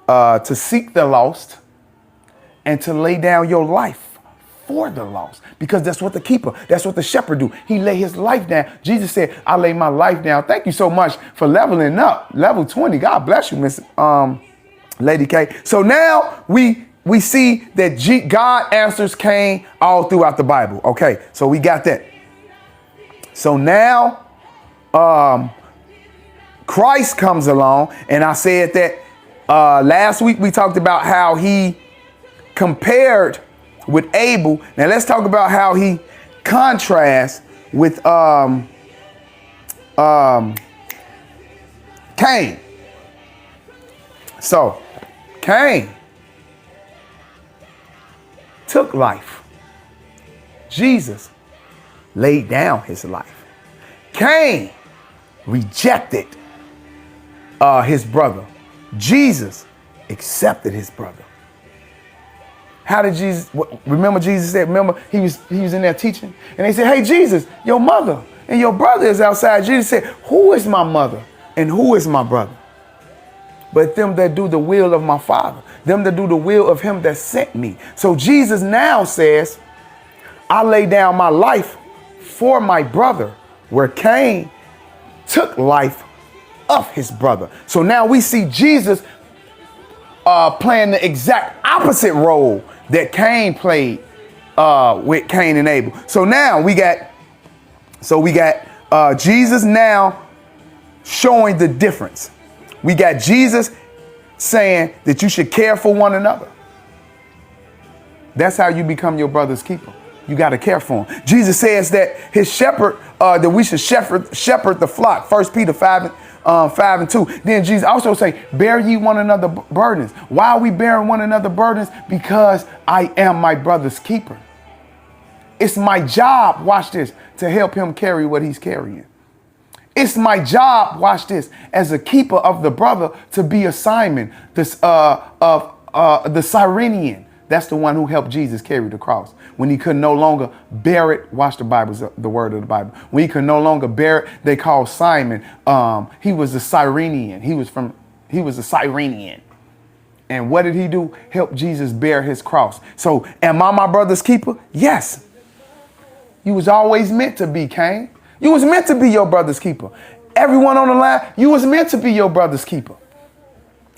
To seek the lost and to lay down your life for the lost, because that's what that's what the shepherd do. He lay his life down. Jesus said, I lay my life down. Thank you so much for leveling up. Level 20. God bless you, Miss Lady K. So now we see that God answers Cain all throughout the Bible. Okay, so we got that. So now Christ comes along, and I said that last week we talked about how he compared with Abel. Now let's talk about how he contrasts with Cain. So Cain took life. Jesus laid down his life. Cain rejected his brother. Jesus accepted his brother. How did Jesus, remember Jesus said, remember he was in there teaching and they said, hey Jesus, your mother and your brother is outside. Jesus said, who is my mother and who is my brother? But them that do the will of my Father, them that do the will of him that sent me. So Jesus now says, I lay down my life for my brother, where Cain took life of his brother. So now we see Jesus playing the exact opposite role that Cain played with Cain and Abel. So now we got Jesus now showing the difference. We got Jesus saying that you should care for one another. That's how you become your brother's keeper. You got to care for him. Jesus says that his shepherd, that we should shepherd the flock. 1 Peter 5:2. Then Jesus also say, bear ye one another burdens. Why are we bearing one another burdens? Because I am my brother's keeper. It's my job, watch this, to help him carry what he's carrying. It's my job, watch this, as a keeper of the brother to be a Simon, this of the Cyrenian. That's the one who helped Jesus carry the cross. When he could no longer bear it, watch the Bible, the word of the Bible. When he could no longer bear it, they called Simon. He was a Cyrenian. He was a Cyrenian. And what did he do? Help Jesus bear his cross. So am I my brother's keeper? Yes. You was always meant to be, Cain. You was meant to be your brother's keeper. Everyone on the line, you was meant to be your brother's keeper.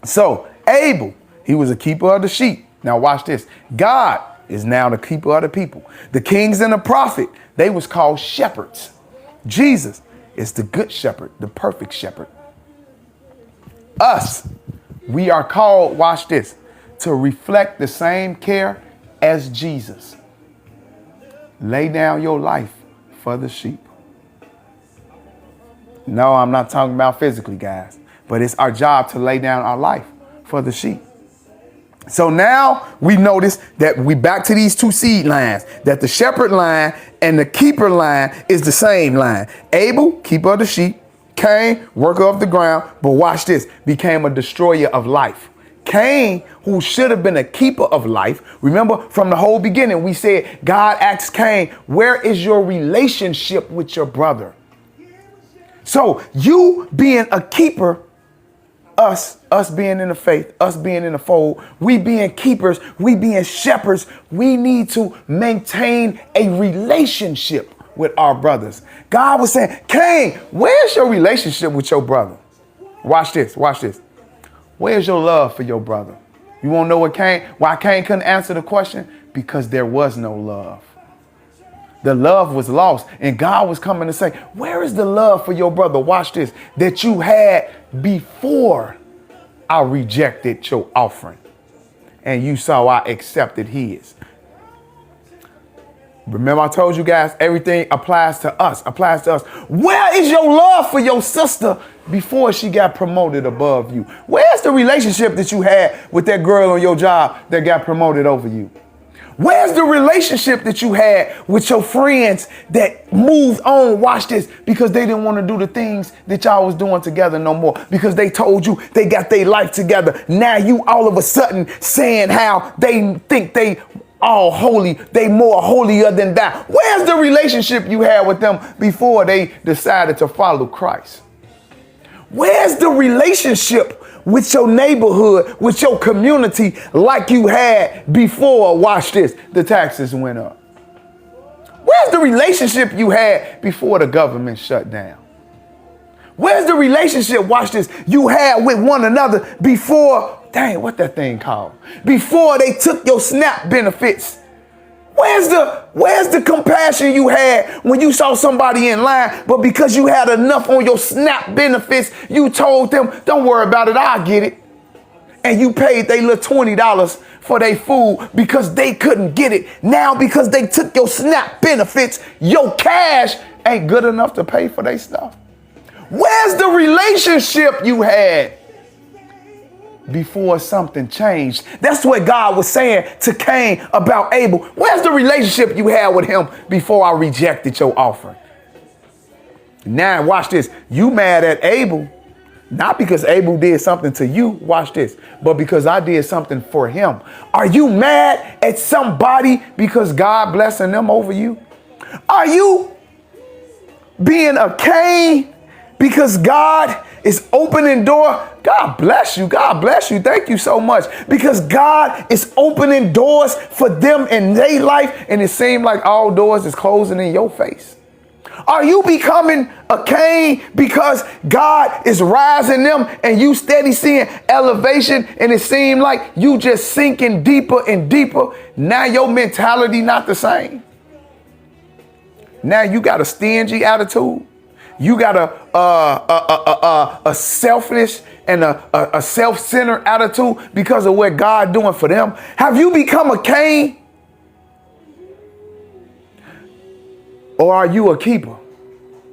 So Abel, he was a keeper of the sheep. Now watch this. God is now the keeper of the people. The kings and the prophet, they was called shepherds. Jesus is the good shepherd, the perfect shepherd. Us, we are called, watch this, to reflect the same care as Jesus. Lay down your life for the sheep. No, I'm not talking about physically, guys, but it's our job to lay down our life for the sheep. So now we notice that we back to these two seed lines, that the shepherd line and the keeper line is the same line. Abel, keeper of the sheep. Cain, worker of the ground. But watch this, became a destroyer of life. Cain, who should have been a keeper of life. Remember from the whole beginning, we said God asked Cain, where is your relationship with your brother? So you being a keeper, us being in the faith, us being in the fold, we being keepers, we being shepherds, we need to maintain a relationship with our brothers. God was saying, Cain, where's your relationship with your brother? Watch this, watch this. Where's your love for your brother? You want to know why Cain couldn't answer the question? Because there was no love. The love was lost, and God was coming to say, where is the love for your brother? Watch this, that you had before I rejected your offering and you saw I accepted his. Remember I told you guys, everything applies to us. Where is your love for your sister before she got promoted above you? Where's the relationship that you had with that girl on your job that got promoted over you? Where's the relationship that you had with your friends that moved on, watch this, because they didn't want to do the things that y'all was doing together no more, because they told you they got their life together. Now you all of a sudden saying how they think they all holy, they more holier than thou. Where's the relationship you had with them before they decided to follow Christ? Where's the relationship with your neighborhood, with your community like you had before, watch this, the taxes went up? Where's the relationship you had before the government shut down? Where's the relationship, watch this, you had with one another before, dang, what that thing called? Before they took your SNAP benefits? Where's the compassion you had when you saw somebody in line, but because you had enough on your SNAP benefits, you told them, don't worry about it, I'll get it. And you paid they little $20 for their food because they couldn't get it. Now because they took your SNAP benefits, your cash ain't good enough to pay for their stuff. Where's the relationship you had before something changed? That's what God was saying to Cain about Abel. Where's the relationship you had with him before I rejected your offering? Now watch this. You mad at Abel, not because Abel did something to you, watch this, but because I did something for him. Are you mad at somebody because God blessing them over you? Are you being a Cain because God is opening door? God bless you. God bless you. Thank you so much. Because God is opening doors for them in their life, and it seems like all doors is closing in your face. Are you becoming a Cain because God is rising them and you steady seeing elevation, and it seems like you just sinking deeper and deeper? Now your mentality not the same. Now you got a stingy attitude. You got a selfish and a self-centered attitude because of what God doing for them. Have you become a Cain? Or are you a keeper?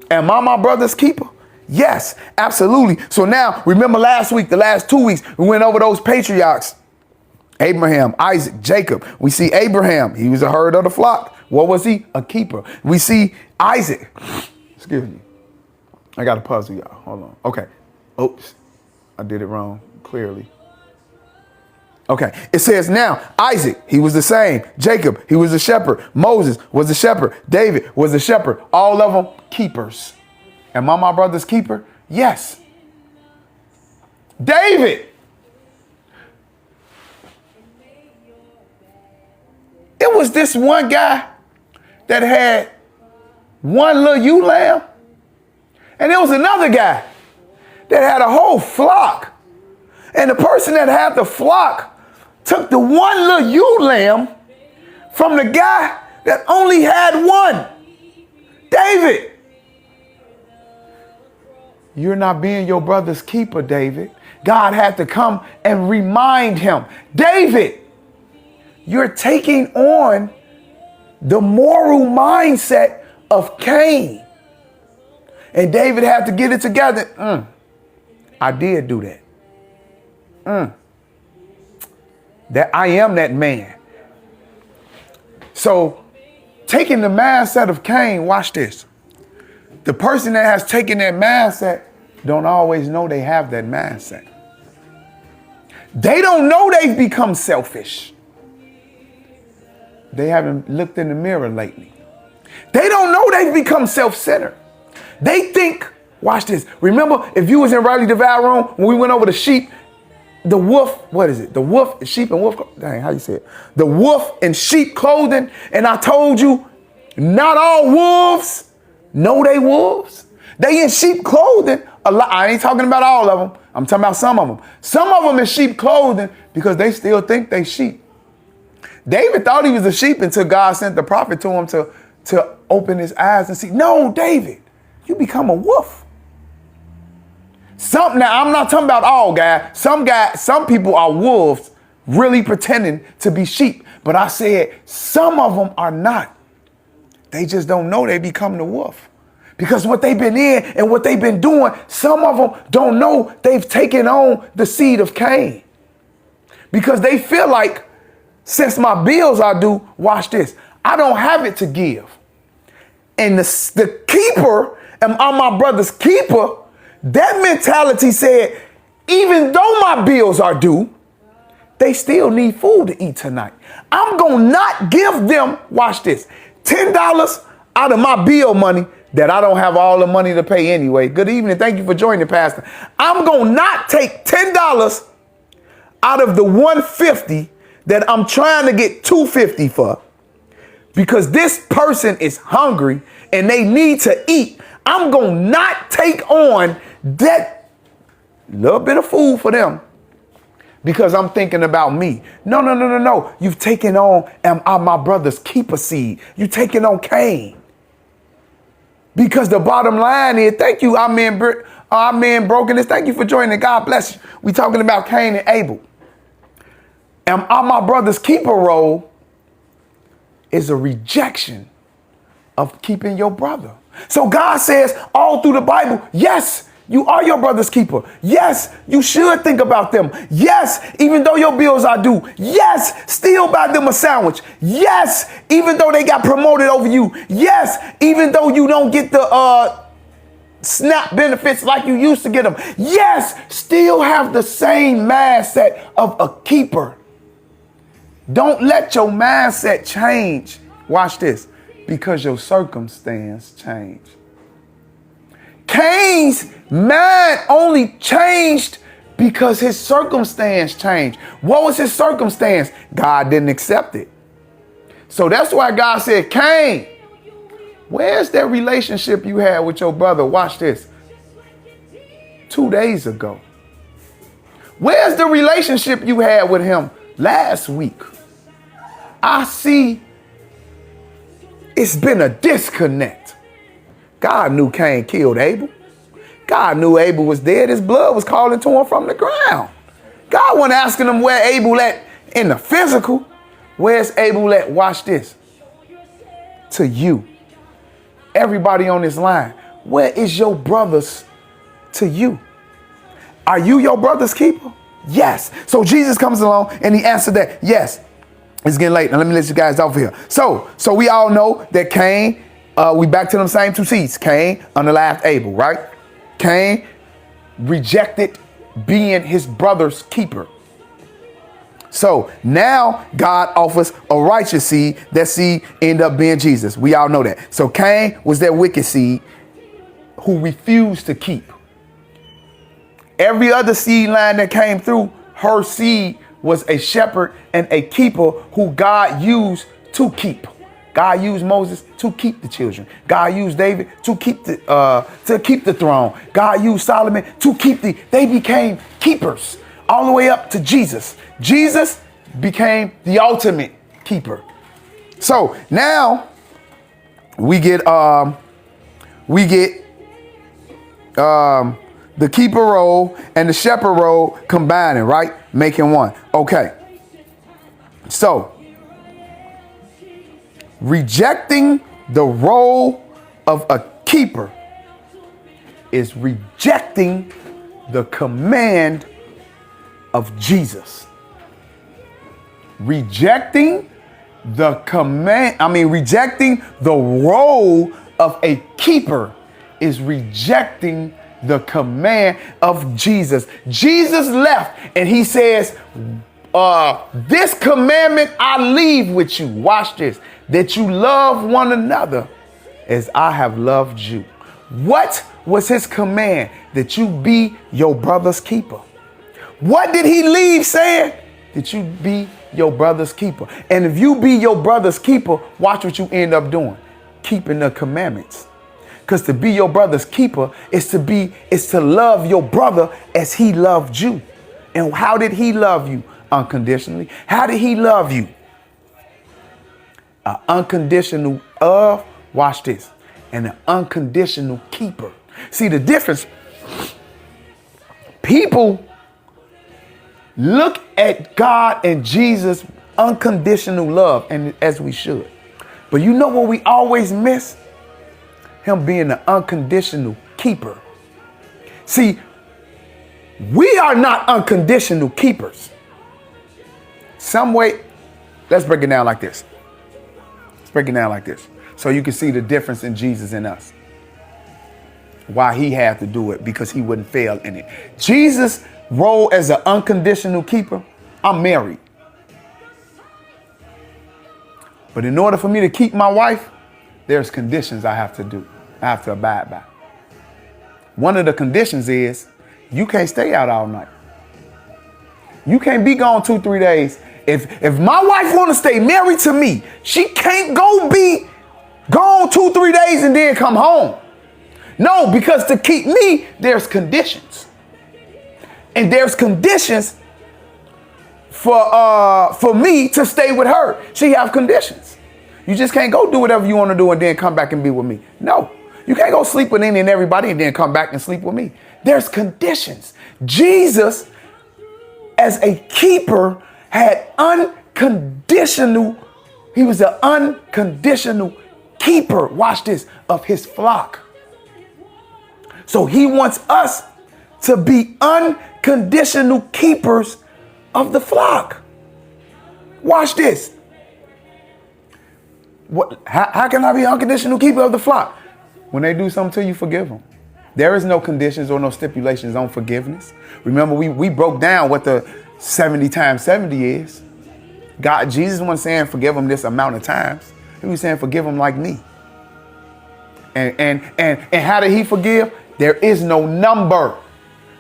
Am I my brother's keeper? Yes, absolutely. So now, remember last week, the last 2 weeks, we went over those patriarchs. Abraham, Isaac, Jacob. We see Abraham, he was a herd of the flock. What was he? A keeper. We see Isaac. Excuse me. I got a puzzle, y'all. Hold on. Okay. Oops. I did it wrong, clearly. Okay. It says now, Isaac, he was the same. Jacob, he was a shepherd. Moses was a shepherd. David was a shepherd. All of them keepers. Am I my brother's keeper? Yes. David. It was this one guy that had one little ewe lamb. And there was another guy that had a whole flock. And the person that had the flock took the one little ewe lamb from the guy that only had one. David. You're not being your brother's keeper, David. God had to come and remind him. David, you're taking on the moral mindset of Cain. And David had to get it together. I did do that. That I am that man. So taking the mindset of Cain, watch this. The person that has taken that mindset don't always know they have that mindset. They don't know they've become selfish. They haven't looked in the mirror lately. They don't know they've become self-centered. They think, watch this. Remember, if you was in Riley DeVal room when we went over the sheep, the wolf, what is it? The wolf, sheep and wolf, dang, how you say it? The wolf in sheep clothing. And I told you, not all wolves know they wolves. They in sheep clothing. A lot. I ain't talking about all of them. I'm talking about some of them. Some of them in sheep clothing because they still think they sheep. David thought he was a sheep until God sent the prophet to him to open his eyes and see. No, David, you become a wolf. Now, I'm not talking about all guys. Some people are wolves really pretending to be sheep. But I said some of them are not. They just don't know they become the wolf. Because what they've been in and what they've been doing, some of them don't know they've taken on the seed of Cain. Because they feel like, since my bills are due, watch this, I don't have it to give. And the keeper, am I my brother's keeper? That mentality said, even though my bills are due, they still need food to eat tonight. I'm going to not give them, watch this, $10 out of my bill money that I don't have all the money to pay anyway. Good evening. Thank you for joining, Pastor. I'm going to not take $10 out of the $150 that I'm trying to get $250 for because this person is hungry and they need to eat. I'm going to not take on that little bit of food for them because I'm thinking about me. No. You've taken on my brother's keeper seed. You've taken on Cain. Because the bottom line is, thank you, our man Brokenness. Thank you for joining. God bless you. We talking about Cain and Abel. And my brother's keeper role is a rejection of keeping your brother. So God says all through the Bible, yes, you are your brother's keeper. Yes, you should think about them. Yes, even though your bills are due. Yes, still buy them a sandwich. Yes, even though they got promoted over you. Yes, even though you don't get the SNAP benefits like you used to get them. Yes, still have the same mindset of a keeper. Don't let your mindset change. Watch this. Because your circumstance change. Cain's mind only changed because his circumstance changed. What was his circumstance? God didn't accept it. So that's why God said, Cain, where's that relationship you had with your brother? Watch this. 2 days ago. Where's the relationship you had with him last week? I see it's been a disconnect. God knew Cain killed Abel. God knew Abel was dead. His blood was calling to him from the ground. God wasn't asking him where Abel at in the physical. Where's Abel at? Watch this. To you. Everybody on this line. Where is your brothers to you? Are you your brother's keeper? Yes. So Jesus comes along and he answered that. Yes. It's getting late. Now let me let you guys off here. So we all know that Cain, we back to them same two seeds. Cain unalived Abel, right? Cain rejected being his brother's keeper. So now God offers a righteous seed. That seed ended up being Jesus. We all know that. So Cain was that wicked seed who refused to keep. Every other seed line that came through, her seed was a shepherd and a keeper who God used to keep. God used Moses to keep the children. God used David to keep the throne. God used Solomon to keep they became keepers all the way up to Jesus. Jesus became the ultimate keeper. So now we get the keeper role and the shepherd role combining, right? Making one. Okay. So, rejecting the role of a keeper is rejecting the command of Jesus. Rejecting the role of a keeper is rejecting the command of Jesus. Jesus left and he says, this commandment I leave with you. Watch this. That you love one another as I have loved you. What was his command? That you be your brother's keeper. What did he leave saying? That you be your brother's keeper. And if you be your brother's keeper, watch what you end up doing. Keeping the commandments. Because to be your brother's keeper is to love your brother as he loved you. And how did he love you? Unconditionally. How did he love you? An unconditional watch this, and an unconditional keeper. See the difference? People look at God and Jesus' unconditional love, and as we should. But you know what we always miss? Him being an unconditional keeper. See, we are not unconditional keepers. Some way, let's break it down like this. Let's break it down like this. So you can see the difference in Jesus and us. Why he had to do it, because he wouldn't fail in it. Jesus' role as an unconditional keeper, I'm married. But in order for me to keep my wife, there's conditions I have to do. I have to abide by. One of the conditions is you can't stay out all night. You can't be gone 2-3 days. If my wife want to stay married to me, she can't be gone 2-3 days and then come home. No, because to keep me, there's conditions. And there's conditions for me to stay with her. She have conditions. You just can't go do whatever you want to do and then come back and be with me. No. You can't go sleep with any and everybody and then come back and sleep with me. There's conditions. Jesus, as a keeper, had he was an unconditional keeper, watch this, of his flock. So he wants us to be unconditional keepers of the flock. Watch this. How can I be an unconditional keeper of the flock? When they do something to you, forgive them. There is no conditions or no stipulations on forgiveness. Remember, we broke down what the 70 times 70 is. Jesus wasn't saying forgive them this amount of times. He was saying forgive them like me. And how did he forgive? There is no number.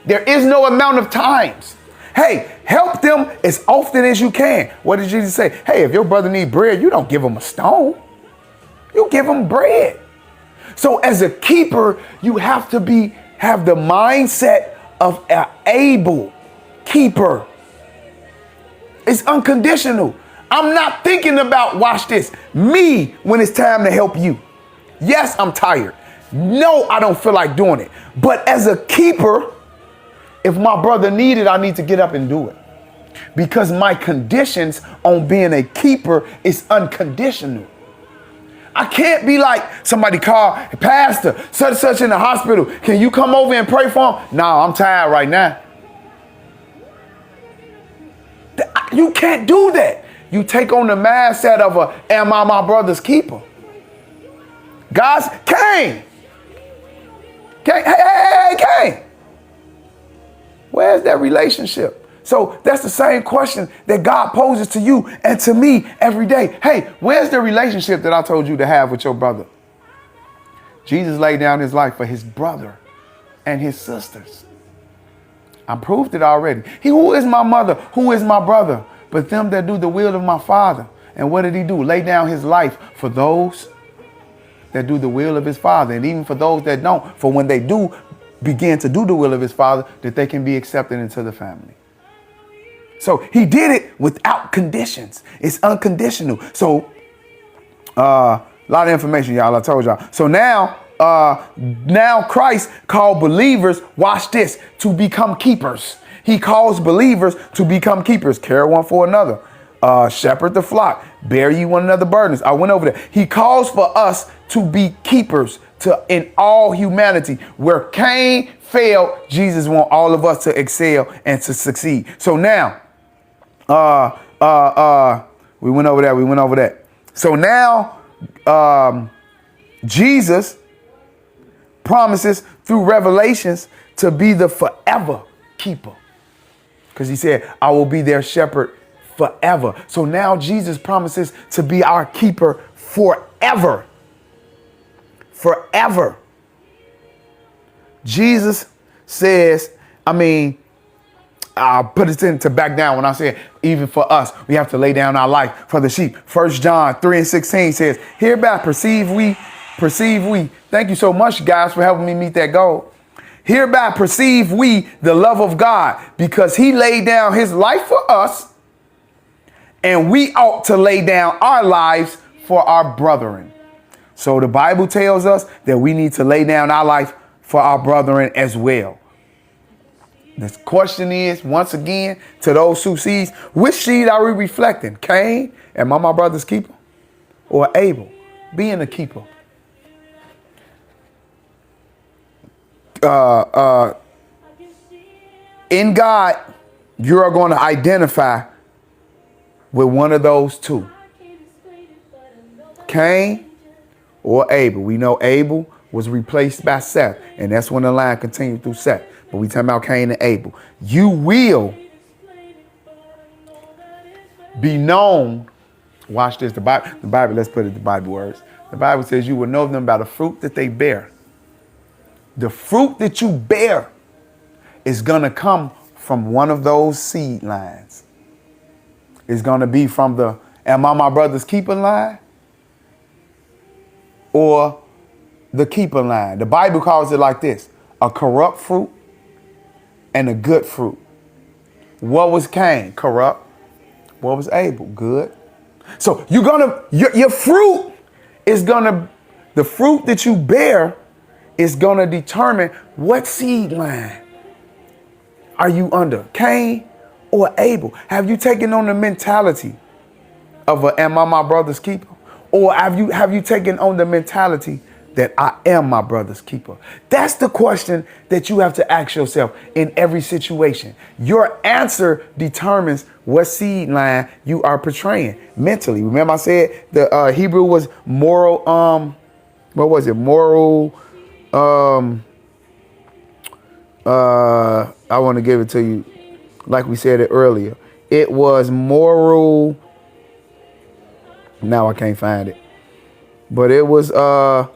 There is no amount of times. Hey, help them as often as you can. What did Jesus say? Hey, if your brother need bread, you don't give him a stone. You give him bread. So as a keeper, you have to have the mindset of an able keeper. It's unconditional. I'm not thinking about, watch this, me when it's time to help you. Yes, I'm tired. No, I don't feel like doing it. But as a keeper, if my brother needs it, I need to get up and do it. Because my conditions on being a keeper is unconditional. I can't be like somebody call, Pastor, such in the hospital. Can you come over and pray for him? No, I'm tired right now. You can't do that. you take on the mindset of am I my brother's keeper? God's Cain. Hey, Cain. Where's that relationship? So that's the same question that God poses to you and to me every day. Hey, where's the relationship that I told you to have with your brother? Jesus laid down his life for his brother and his sisters. I proved it already. Who is my mother? Who is my brother? But them that do the will of my Father. And what did he do? Lay down his life for those that do the will of his Father. And even for those that don't. For when they do begin to do the will of his Father, that they can be accepted into the family. So he did it without conditions. It's unconditional. So a lot of information, y'all. I told y'all. So now Christ called believers, watch this, to become keepers. He calls believers to become keepers. Care one for another. Shepherd the flock. Bear ye one another burdens. I went over there. He calls for us to be keepers in all humanity. Where Cain failed, Jesus wants all of us to excel and to succeed. So now, we went over that. So now, Jesus promises through Revelations to be the forever keeper. Because he said, I will be their shepherd forever. So now Jesus promises to be our keeper forever. Forever. Jesus says, I'll put it into back down when I said, even for us, we have to lay down our life for the sheep. 1 John 3:16 says, hereby perceive we. Thank you so much, guys, for helping me meet that goal. Hereby perceive we the love of God, because he laid down his life for us, and we ought to lay down our lives for our brethren. So the Bible tells us that we need to lay down our life for our brethren as well. The question is, once again, to those who sees, which seed are we reflecting? Cain, am I my brother's keeper? Or Abel, being a keeper? In God, you are going to identify with one of those two. Cain or Abel. We know Abel was replaced by Seth, and that's when the line continued through Seth. But we talking about Cain and Abel. You will be known. Watch this. The Bible, let's put it in the Bible words. The Bible says you will know them by the fruit that they bear. The fruit that you bear is going to come from one of those seed lines. It's going to be from the am I my brother's keeper line or the keeper line. The Bible calls it like this: a corrupt fruit and a good fruit. What was Cain? Corrupt. What was Abel? Good. So your fruit is the fruit that you bear is gonna determine what seed line are you under, Cain or Abel. Have you taken on the mentality of am I my brother's keeper? Or have you taken on the mentality that I am my brother's keeper? That's the question that you have to ask yourself in every situation. Your answer determines what seed line you are portraying mentally. Remember I said the Hebrew was moral, what was it? Moral, I want to give it to you like we said it earlier. It was moral. Now I can't find it. But it was a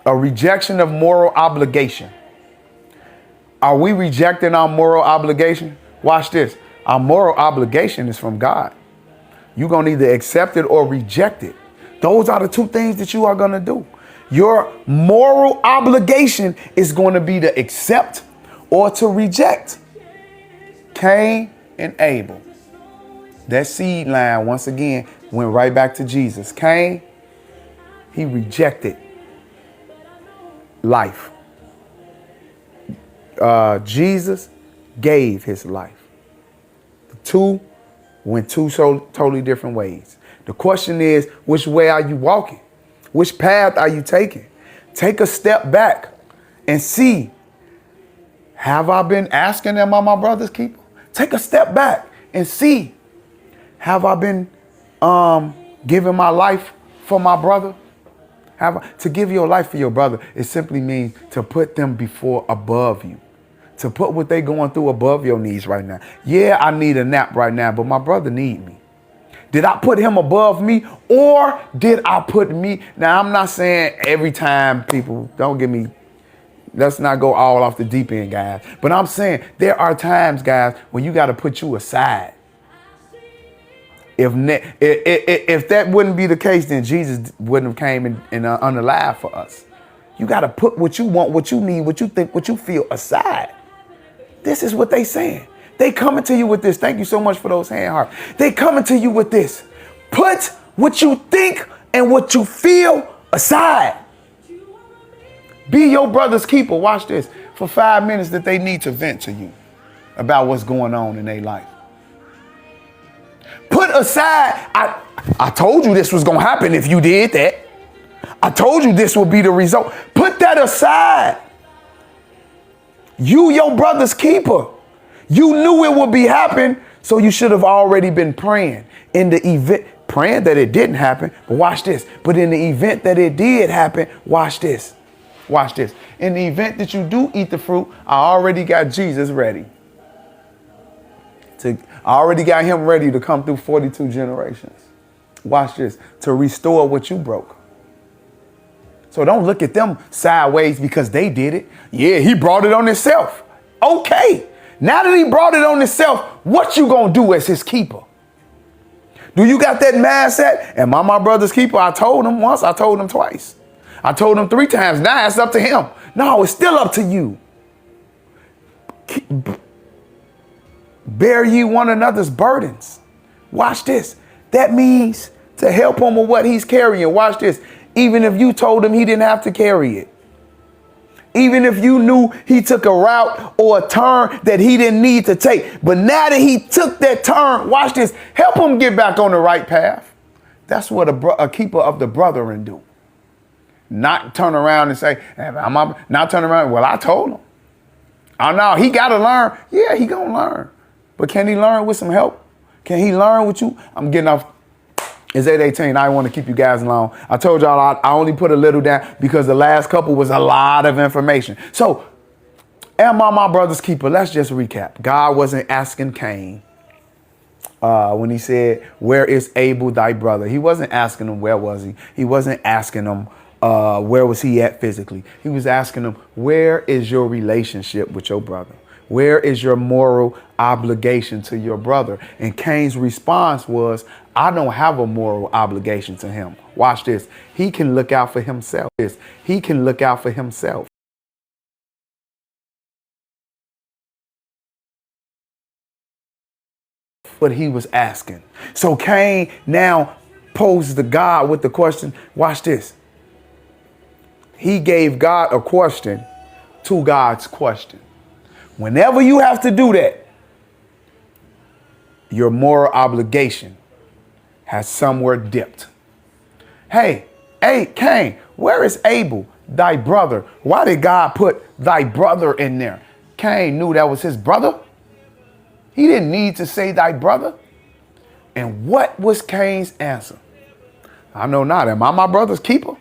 rejection of moral obligation. Are we rejecting our moral obligation? Watch this. Our moral obligation is from God. You're going to either accept it or reject it. Those are the two things that you are going to do. Your moral obligation is going to be to accept or to reject. Cain and Abel. That seed line, once again, went right back to Jesus. Cain, he rejected life. Jesus gave his life. The two went two so totally different ways. The question is, which way are you walking? Which path are you taking? Take a step back and see, have I been asking, am I my brother's keeper? Take a step back and see, Have I been giving my life for my brother? To give your life for your brother, it simply means to put them above you. To put what they going through above your needs right now. Yeah, I need a nap right now, but my brother need me. Did I put him above me, or did I put me? Now, I'm not saying every time, people, don't get me, let's not go all off the deep end, guys. But I'm saying there are times, guys, when you got to put you aside. If that wouldn't be the case, then Jesus wouldn't have came and unalive for us. You got to put what you want, what you need, what you think, what you feel aside. This is what they saying. They coming to you with this. Thank you so much for those hand hearts. They coming to you with this. Put what you think and what you feel aside. Be your brother's keeper. Watch this. For 5 minutes that they need to vent to you about what's going on in their life. Put aside, I told you this was going to happen if you did that. I told you this would be the result. Put that aside. You, your brother's keeper. You knew it would be happening, so you should have already been praying in the event, praying that it didn't happen, but watch this. But in the event that it did happen, watch this. Watch this. In the event that you do eat the fruit, I already got Jesus ready. I already got him ready to come through 42 generations. Watch this. To restore what you broke. So don't look at them sideways because they did it. Yeah, he brought it on himself. Okay. Now that he brought it on himself, what you gonna do as his keeper? Do you got that mindset? Am I my brother's keeper? I told him once. I told him twice. I told him 3 times. Now it's up to him. No, it's still up to you. Bear ye one another's burdens. Watch this. That means to help him with what he's carrying. Watch this. Even if you told him he didn't have to carry it. Even if you knew he took a route or a turn that he didn't need to take. But now that he took that turn, watch this. Help him get back on the right path. That's what a keeper of the brethren do. Not turn around and say, not turn around. Well, I told him. Oh, no, he got to learn. Yeah, he going to learn. But can he learn with some help? Can he learn with you? I'm getting off. It's 8:18. I want to keep you guys along. I told y'all I only put a little down because the last couple was a lot of information. So, am I my brother's keeper? Let's just recap. God wasn't asking Cain when he said, where is Abel, thy brother? He wasn't asking him, where was he? He wasn't asking him, where was he at physically? He was asking him, where is your relationship with your brother? Where is your moral obligation to your brother? And Cain's response was, I don't have a moral obligation to him. Watch this. He can look out for himself. He can look out for himself. What he was asking. So Cain now poses to God with the question. Watch this. He gave God a question to God's question. Whenever you have to do that, your moral obligation has somewhere dipped. Hey, Cain, where is Abel, thy brother? Why did God put thy brother in there? Cain knew that was his brother. He didn't need to say thy brother. And what was Cain's answer? I know not. Am I my brother's keeper?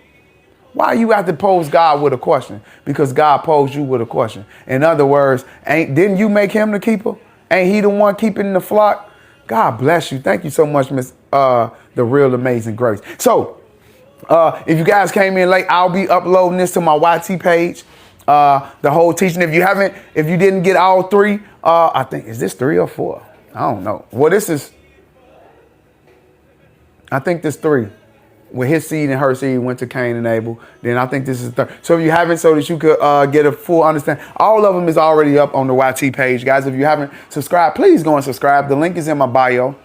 Why you have to pose God with a question? Because God posed you with a question. In other words, didn't you make him the keeper? Ain't he the one keeping the flock? God bless you. Thank you so much, Miss the Real Amazing Grace. So if you guys came in late, I'll be uploading this to my YT page. The whole teaching. If you didn't get all 3, I think, is this 3 or 4? I don't know. Well, I think this 3. When his seed and her seed went to Cain and Abel, then I think this is 3rd. So if you haven't, so that you could get a full understanding, all of them is already up on the YT page. Guys, if you haven't subscribed, please go and subscribe. The link is in my bio.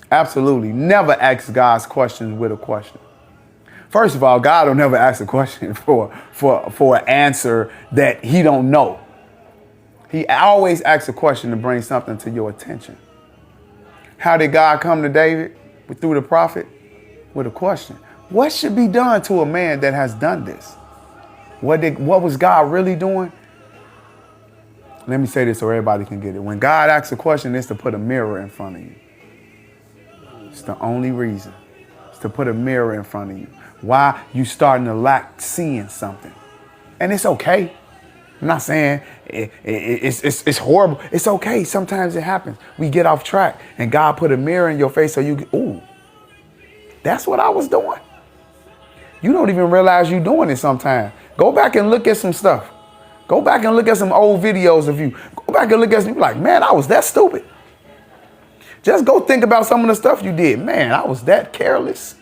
Absolutely. Never ask God's questions with a question. First of all, God don't never ask a question for an answer that he don't know. He always asks a question to bring something to your attention. How did God come to David through the prophet? With a question. What should be done to a man that has done this? What was God really doing? Let me say this so everybody can get it. When God asks a question, it's to put a mirror in front of you. It's the only reason. It's to put a mirror in front of you. Why? You starting to lack seeing something. And it's okay. I'm not saying it's horrible. It's okay. Sometimes it happens. We get off track and God put a mirror in your face so you, ooh, that's what I was doing. You don't even realize you're doing it sometimes. Go back and look at some stuff. Go back and look at some old videos of you. Go back and look at some, you're like, man, I was that stupid. Just go think about some of the stuff you did. Man, I was that careless.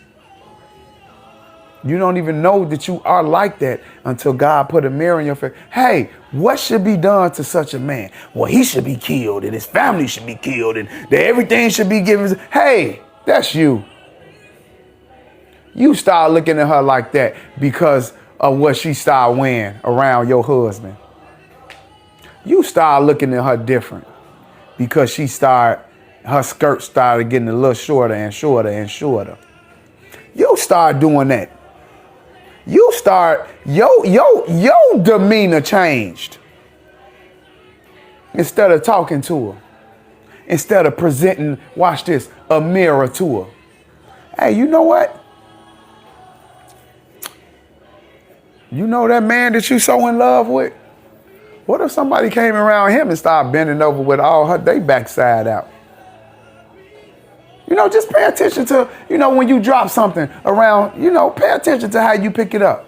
You don't even know that you are like that until God put a mirror in your face. Hey, what should be done to such a man? Well, he should be killed and his family should be killed and everything should be given. Hey, that's you. You start looking at her like that because of what she started wearing around your husband. You start looking at her different because her skirt started getting a little shorter and shorter and shorter. You start doing that. You start, your demeanor changed. Instead of talking to her, instead of presenting, watch this, a mirror to her. Hey, you know what? You know that man that you so in love with? What if somebody came around him and started bending over with all they backside out? Just pay attention to, when you drop something around, pay attention to how you pick it up.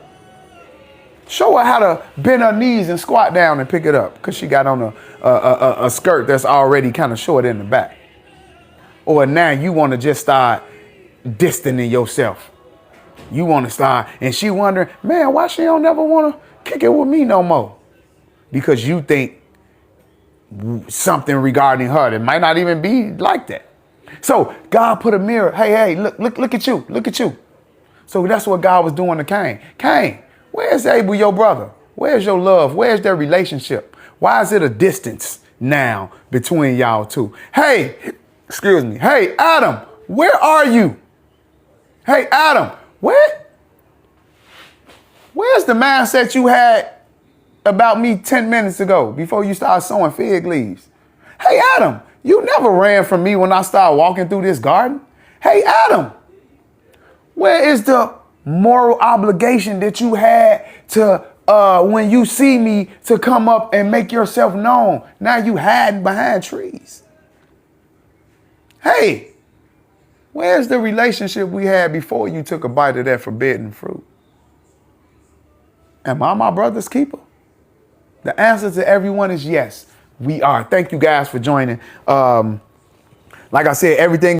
Show her how to bend her knees and squat down and pick it up because she got on a skirt that's already kind of short in the back. Or now you want to just start distancing yourself. You want to start, and she wondering, man, why she don't never want to kick it with me no more? Because you think something regarding her that might not even be like that. So God put a mirror. Hey, look at you. Look at you. So that's what God was doing to Cain. Cain, where's Abel, your brother? Where's your love? Where's their relationship? Why is it a distance now between y'all two? Hey, excuse me. Hey, Adam, where are you? Hey, Adam, where's the mindset you had about me 10 minutes ago before you started sowing fig leaves? Hey, Adam, you never ran from me when I started walking through this garden. Hey, Adam, where is the moral obligation that you had to, when you see me, to come up and make yourself known? Now you hiding behind trees. Hey, where's the relationship we had before you took a bite of that forbidden fruit? Am I my brother's keeper? The answer to everyone is yes, we are. Thank you guys for joining. Like I said, everything